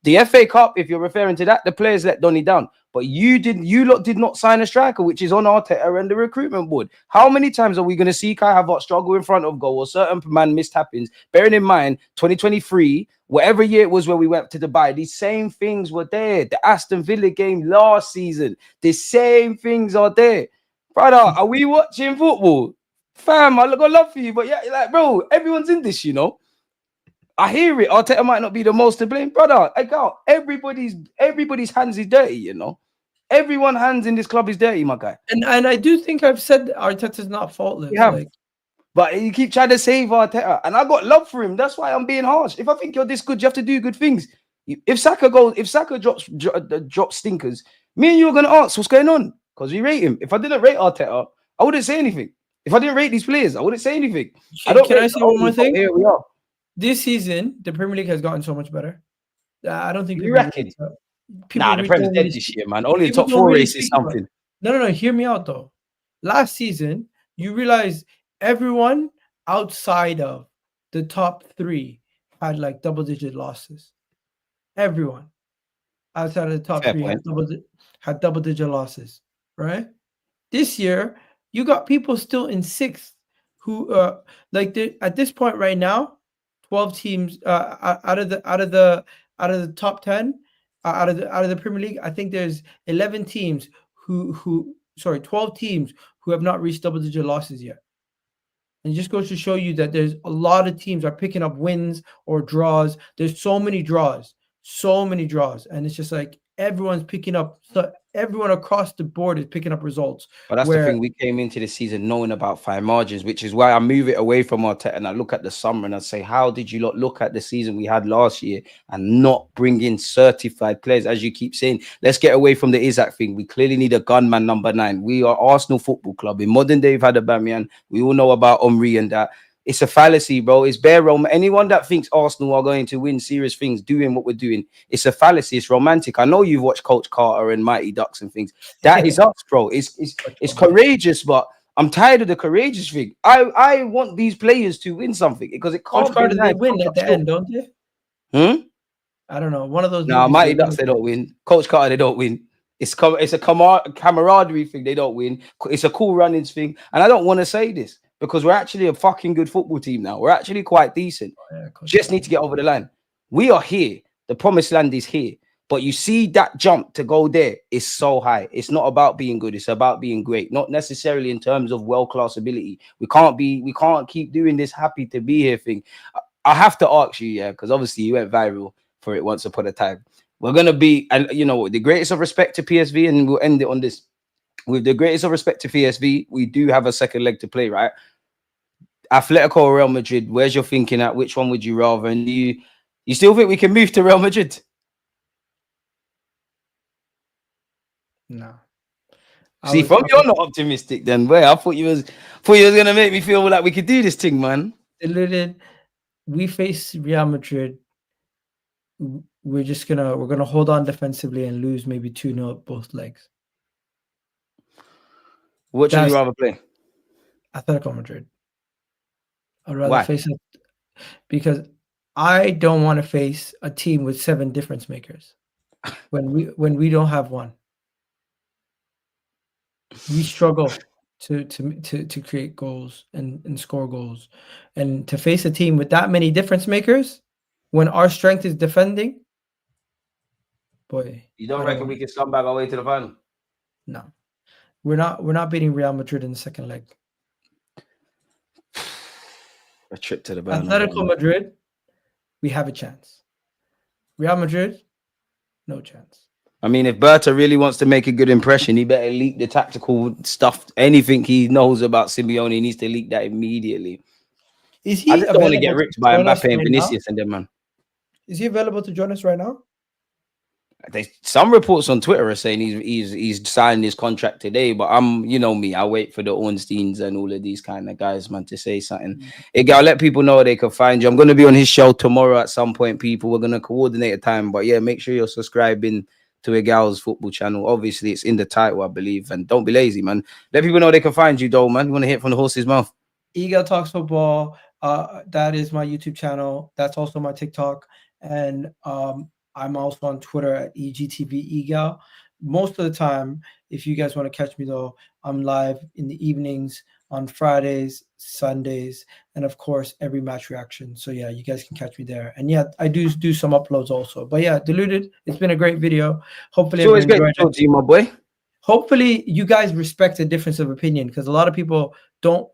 the FA Cup, if you're referring to that, the players let Donny down. But you lot did not sign a striker, which is on Arteta and the recruitment board. How many times are we going to see Kai Havertz struggle in front of goal or certain man missed happens? Bearing in mind, 2023, whatever year it was where we went to Dubai, these same things were there. The Aston Villa game last season, the same things are there. Brother, are we watching football? Fam, I got love for you, but yeah, like, bro, everyone's in this, you know. I hear it. Arteta might not be the most to blame, brother. I got everybody's hands is dirty, you know. Everyone's hands in this club is dirty, my guy. And I do think I've said Arteta's not faultless. Yeah. Like, but you keep trying to save Arteta, and I got love for him. That's why I'm being harsh. If I think you're this good, you have to do good things. If Saka drops stinkers, me and you are gonna ask what's going on because we rate him. If I didn't rate Arteta, I wouldn't say anything. If I didn't rate these players, I wouldn't say anything. Can I say one more thing? Here we are. This season, the Premier League has gotten so much better. I don't think you reckon. The Prem's dead this year, man. Only the top 4 race is something. No. Hear me out though. Last season, you realize everyone outside of the top 3 had like double-digit losses. Everyone outside of the top 3 had double-digit losses, right? This year, you got people still in 6th who at this point right now, 12 teams out of the top 10 out of the Premier League. I think there's 11 teams 12 teams who have not reached double-digit losses yet. And it just goes to show you that there's a lot of teams are picking up wins or draws. There's so many draws, and it's just like everyone's picking up. So everyone across the board is picking up results. But that's the thing. We came into the season knowing about fine margins, which is why I move it away from Arteta and I look at the summer and I say, how did you look at the season we had last year and not bring in certified players? As you keep saying, let's get away from the Isak thing. We clearly need a gunman number 9. We are Arsenal Football Club. In modern day, we've had Aubameyang. We all know about Omri and that. It's a fallacy, bro. It's bare Rome. Anyone that thinks Arsenal are going to win serious things doing what we're doing, it's a fallacy. It's romantic. I know you've watched Coach Carter and Mighty Ducks and things. That is us, bro. It's courageous, but I'm tired of the courageous thing. I want these players to win something because it can't. Coach Carter, they win at the end, don't they? I don't know. One of those. No, Mighty Ducks, they don't win. Coach Carter, they don't win. It's a camaraderie thing. They don't win. It's a cool runnings thing, and I don't want to say this, because we're actually a fucking good football team now. We're actually quite decent. Just need to get over the line. We are here. The promised land is here. But you see that jump to go there is so high. It's not about being good. It's about being great. Not necessarily in terms of world-class ability. We can't keep doing this happy to be here thing. I have to ask you, yeah, because obviously you went viral for it once upon a time. We're going to be, and you know, the greatest of respect to PSV, and we'll end it on this. With the greatest of respect to PSV, we do have a second leg to play, right? Atletico or Real Madrid, where's your thinking at? Which one would you rather? And you still think we can move to Real Madrid? No. See, you're not optimistic then. Where I thought you was gonna make me feel like we could do this thing, man. Deluded. We face Real Madrid. We're gonna hold on defensively and lose maybe 2-0 both legs. What would you rather play? Atletico Madrid. I'd rather face it because I don't want to face a team with 7 difference makers when we don't have one. We struggle to create goals and score goals, and to face a team with that many difference makers when our strength is defending. Boy, you don't reckon we can come back our way to the final? No, we're not beating Real Madrid in the second leg. A trip to the Bernabeu. Atletico Madrid, we have a chance. Real Madrid, no chance. I mean, if Berta really wants to make a good impression, he better leak the tactical stuff. Anything he knows about Simeone, he needs to leak that immediately. I just don't want to get rich by Mbappe and Vinicius and them, man. Is he available to join us right now? Some reports on Twitter are saying he's signed his contract today, but you know me, I wait for the Ornsteins and all of these kind of guys, man, to say something. I'll let people know where they can find you. I'm going to be on his show tomorrow at some point, people. We're going to coordinate a time, but yeah, make sure you're subscribing to Egal's football channel. Obviously, it's in the title, I believe, and don't be lazy, man. Let people know they can find you, though, man. You want to hear it from the horse's mouth. Egal Talks Football. That is my YouTube channel. That's also my TikTok, and I'm also on Twitter at EGTV Egal. Most of the time, if you guys want to catch me, though, I'm live in the evenings on Fridays, Sundays, and of course, every match reaction. So yeah, you guys can catch me there. And yeah, I do some uploads also. But yeah, Deluded, it's been a great video. Hopefully, it's always great to talk to you, my boy. Hopefully, you guys respect the difference of opinion, because a lot of people don't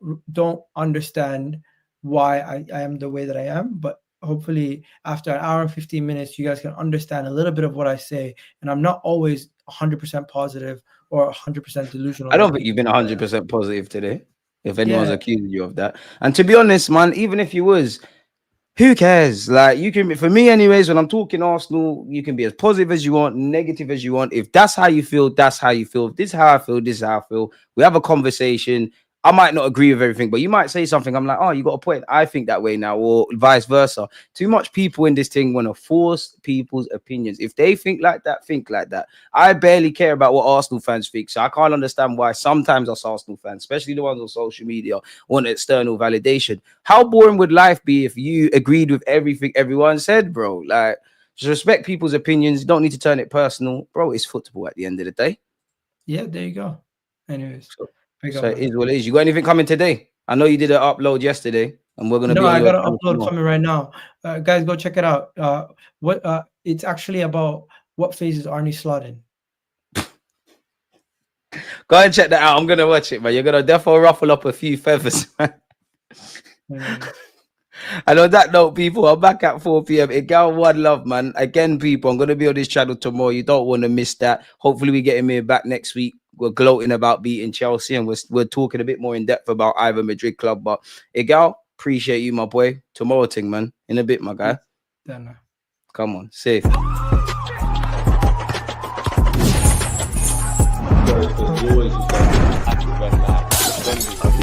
understand why I am the way that I am. But hopefully, after an hour and 15 minutes, you guys can understand a little bit of what I say. And I'm not always 100% positive or 100% delusional. I don't think you've been 100% positive today, if anyone's accusing you of that. And to be honest, man, even if you was, who cares? Like, you can be, for me anyways, when I'm talking Arsenal, you can be as positive as you want, negative as you want. If that's how you feel, that's how you feel. If this is how I feel, this is how I feel. We have a conversation. I might not agree with everything, but you might say something. I'm like, oh, you got a point. I think that way now, or vice versa. Too much people in this thing want to force people's opinions. If they think like that, think like that. I barely care about what Arsenal fans think, so I can't understand why sometimes us Arsenal fans, especially the ones on social media, want external validation. How boring would life be if you agreed with everything everyone said, bro? Like, just respect people's opinions. You don't need to turn it personal, bro. It's football at the end of the day. Yeah, there you go. Anyways. So it is what it is. You got anything coming today? I know you did an upload yesterday, and we're gonna. No, I got an upload coming right now. Guys, go check it out. It's actually about what phase is Arnie slot in. Go and check that out. I'm gonna watch it, man. You're gonna definitely ruffle up a few feathers, man. And on that note, people, I'm back at 4 p.m. Egal, one love, man. Again, people, I'm gonna be on this channel tomorrow. You don't want to miss that. Hopefully, we get him here back next week. We're gloating about beating Chelsea, and we're talking a bit more in depth about either Madrid club. But Egal, appreciate you, my boy. Tomorrow thing, man. In a bit, my guy. Come on, safe. You always just